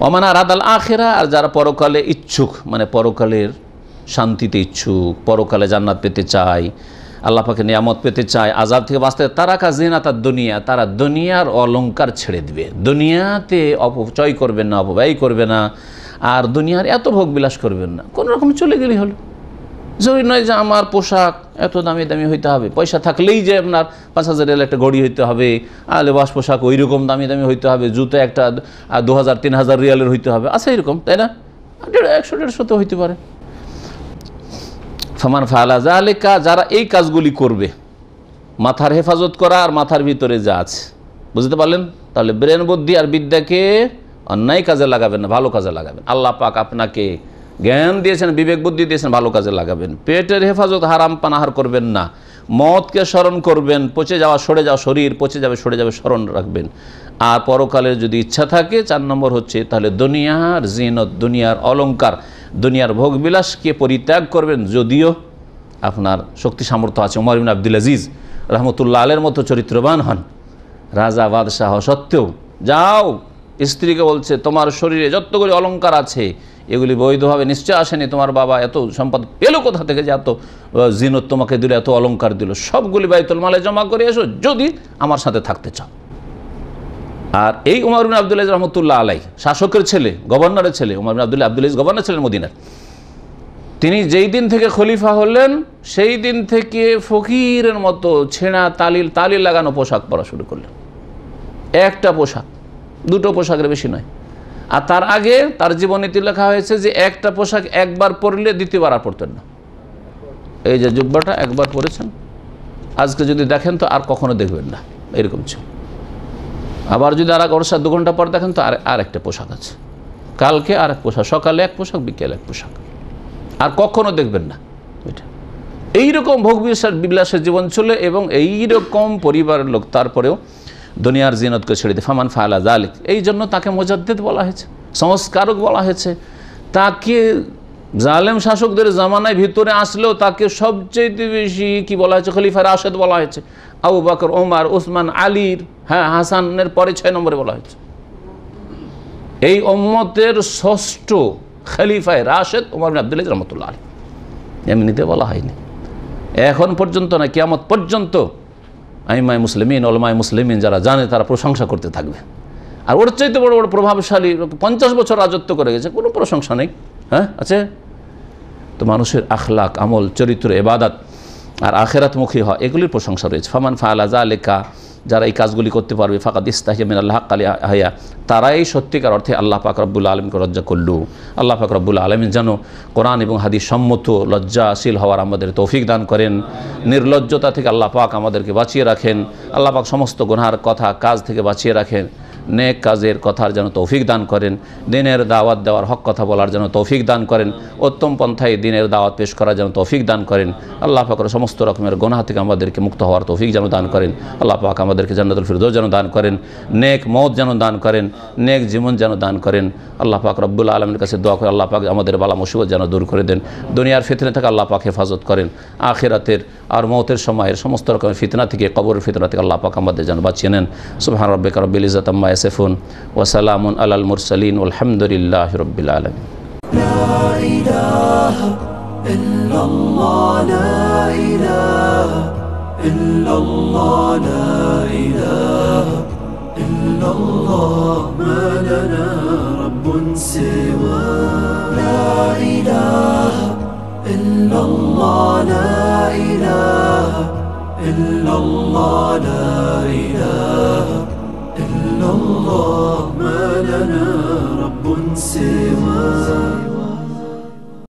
ওমান আরাদাল আখিরা, আর যারা পরকালে ইচ্ছুক, মানে পরকালের শান্তিতে ইচ্ছুক, পরকালে জান্নাত পেতে চায়, আল্লাহ পাকের নিয়ামত পেতে চায়, আযাব থেকে বাঁচতে, তারা কাজিনাতাদ দুনিয়া, তারা দুনিয়ার অলংকার ছেড়ে দিবে। দুনিয়াতে অপচয় করবেন না, অপব্যয় করবে না, আর দুনিয়ার এত ভোগ বিলাস করবেন না। কোনো রকম চলে গেলেই হলো। জরুরি নয় যে আমার পোশাক এত দামি দামি হইতে হবে, পয়সা থাকলেই যে আপনার 5,000 রিয়াল একটা ঘড়ি হইতে হবে, আর লেবাস পোশাক ওই রকম দামি দামি হইতে হবে, জুতো একটা 2,000-3,000 রিয়ালের হইতে হবে, আছে এরকম, তাই না? 100-150 তো হইতে পারে। ফামান ফাআলা যালিকা, যারা এই কাজগুলি করবে, মাথার হেফাজত করা আর মাথার ভিতরে যা আছে, বুঝতে পারলেন? তাহলে ব্রেন, বুদ্ধি আর বিদ্যাকে অন্যায় কাজে লাগাবেন না, ভালো কাজে লাগাবেন। আল্লাহ পাক আপনাকে জ্ঞান দিয়েছেন, বিবেক বুদ্ধি দিয়েছেন, ভালো কাজে লাগাবেন। পেটের হেফাজত, হারাম পানাহার করবেন না। মতকে স্মরণ করবেন, পচে যাওয়া, সরে যাওয়া শরীর পচে যাবে, সরে যাবে, স্মরণ রাখবেন। আর পরকালের যদি ইচ্ছা থাকে, 4 নম্বর হচ্ছে তাহলে দুনিয়ার জিনত, দুনিয়ার অলংকার, দুনিয়ার ভোগবিলাসকে পরিত্যাগ করবেন। যদিও আপনার শক্তি সামর্থ্য আছে, ওমর ইবনে আব্দুল আজিজ রহমতুল্লাহ আলাইহির মতো চরিত্রবান হন, রাজা বাদশাহ সত্ত্বেও, যাও স্ত্রীকে বলছে, তোমার শরীরে যতগুলি অলংকার আছে এগুলি বৈধভাবে নিশ্চয় আসেনি, তোমার বাবা এত সম্পদ পেলো কোথা থেকে যে এত জিনত তোমাকে দিল, এত অলংকার দিল, সবগুলি বাইতুল মালে জমা করে এসো যদি আমার সাথে থাকতে চাও। আর এই ওমর ইবনে আব্দুল আজিজ রহমতুল্লাহ আলাইহি, শাসকের ছেলে, গভর্নরের ছেলে, ওমর ইবনে আব্দুল আজিজ গভর্নর ছিলেন মদিনার। তিনি যেই দিন থেকে খলিফা হলেন, সেই দিন থেকে ফকিরের মতো ছেঁড়া তালিল লাগানো পোশাক পরা শুরু করলেন। একটা পোশাক, 2টো পোশাকের বেশি নয়। আর তার আগে তার জীবনীতে লেখা হয়েছে যে একটা পোশাক একবার পরলে দ্বিতীয়বার আর পরতেন না। এই যে জুব্বাটা একবার পরেছেন, আজকে যদি দেখেন তো আর কখনো দেখবেন না, এরকম ছিল। আবার যদি আর 2 ঘন্টা পর দেখেন তো আর একটা পোশাক আছে, কালকে আর এক পোশাক, সকালে এক পোশাক, বিকেলে এক পোশাক, আর কখনো দেখবেন না। এটা এইরকম ভোগ বিলাসের জীবন চলে, এবং এইরকম পরিবারের লোক, তারপরেও দুনিয়ার জিনতকে ছেড়ে দিয়ে। ফামান ফাআলা যালিক, এই জন্য তাকে মুজাদ্দিদ বলা হয়েছে, সংস্কারক বলা হয়েছে। তাকে জালেম শাসকদের জামানায় ভিতরে আসলেও তাকে সবচেয়ে বেশি কি বলা হয়েছে, খলিফা রাশেদ বলা হয়েছে। আবু বকর, ওমর, ওসমান, আলীর, হাসানের পরে 6 নম্বরে বলা হয়েছে। এই উম্মতের ষষ্ঠ খলিফায়ে রাশেদ ওমর ইবনে আব্দুল আজিজ রহমতুল্লাহ আলাইহি, এমনিতে বলা হয়নি এখন পর্যন্ত না, কিয়ামত পর্যন্ত আইমায়ে মুসলিমিন, উলামায়ে মুসলিমিন যারা জানে তারা প্রশংসা করতে থাকবে। আর ওর চাইতে বড় বড় প্রভাবশালী 50 বছর রাজত্ব করে গেছে, কোনো প্রশংসা নেই। হ্যাঁ আছে তো, মানুষের আখলাক, আমল, চরিত্র, ইবাদত আর আখিরাতমুখী হয়, এগুলির প্রশংসা রয়েছে। ফামান ফাআলা যালিকা, যারা এই কাজগুলি করতে পারবে, ফাকাদ ইস্তাহিয়া মিনাল হাক্ক আলিয়া, তারাই সত্যিকার অর্থে আল্লাহ পাক রব্বুল আলামিনকে লজ্জা করলো। আল্লাহ পাক রব্বুল আলামিন যেন কোরআন এবং হাদিস সম্মত লজ্জাশীল হওয়ার আমাদের তৌফিক দান করেন। নির্লজ্জতা থেকে আল্লাহ পাক আমাদেরকে বাঁচিয়ে রাখেন। আল্লাহ পাক সমস্ত গুনার কথা কাজ থেকে বাঁচিয়ে রাখেন। নেক কাজের কথার যেন তৌফিক দান করেন। দিনের দাওয়াত দেওয়ার, হক কথা বলার যেন তৌফিক দান করেন। উত্তম পন্থায় দিনের দাওয়াত পেশ করার যেন তৌফিক দান করেন। আল্লাহ পাক সমস্ত রকমের গুনাহ থেকে আমাদেরকে মুক্ত হওয়ার তৌফিক যেন দান করেন। আল্লাহ পাক আমাদেরকে জান্নাতুল ফিরদৌস যেন দান করেন। নেক মওত যেন দান করেন। নেক জীবন যেন দান করেন। আল্লাহ পাক রব্বুল আলামিনের কাছে দোয়া করে আল্লাহ পাক আমাদের বালা মুসিবত যেন দূর করে দেন। দুনিয়ার ফিতনা থেকে আল্লাহ পাক হেফাজত করেন। আখিরাতের আর মওতের সময়ের সমস্ত রকমের ফিতনা থেকে, কবরের ফিতনা থেকে আল্লাহ পাক আমাদের যেন বাঁচিয়ে নেন। সুবহান রাব্বিকা রাব্বিল ইজ্জাতি আম্মা ইয়াসিফুন ওয়া সালামুন আলাল মুরসালিন ওয়ালহামদুলিল্লাহি রাব্বিল আলামিন। لا إله إلا الله لا إله إلا الله لا إله إلا الله ما لنا رب سوى لا إله إلا الله لا إله إلا الله لا إله إلا إلا الله ما لنا رب سواه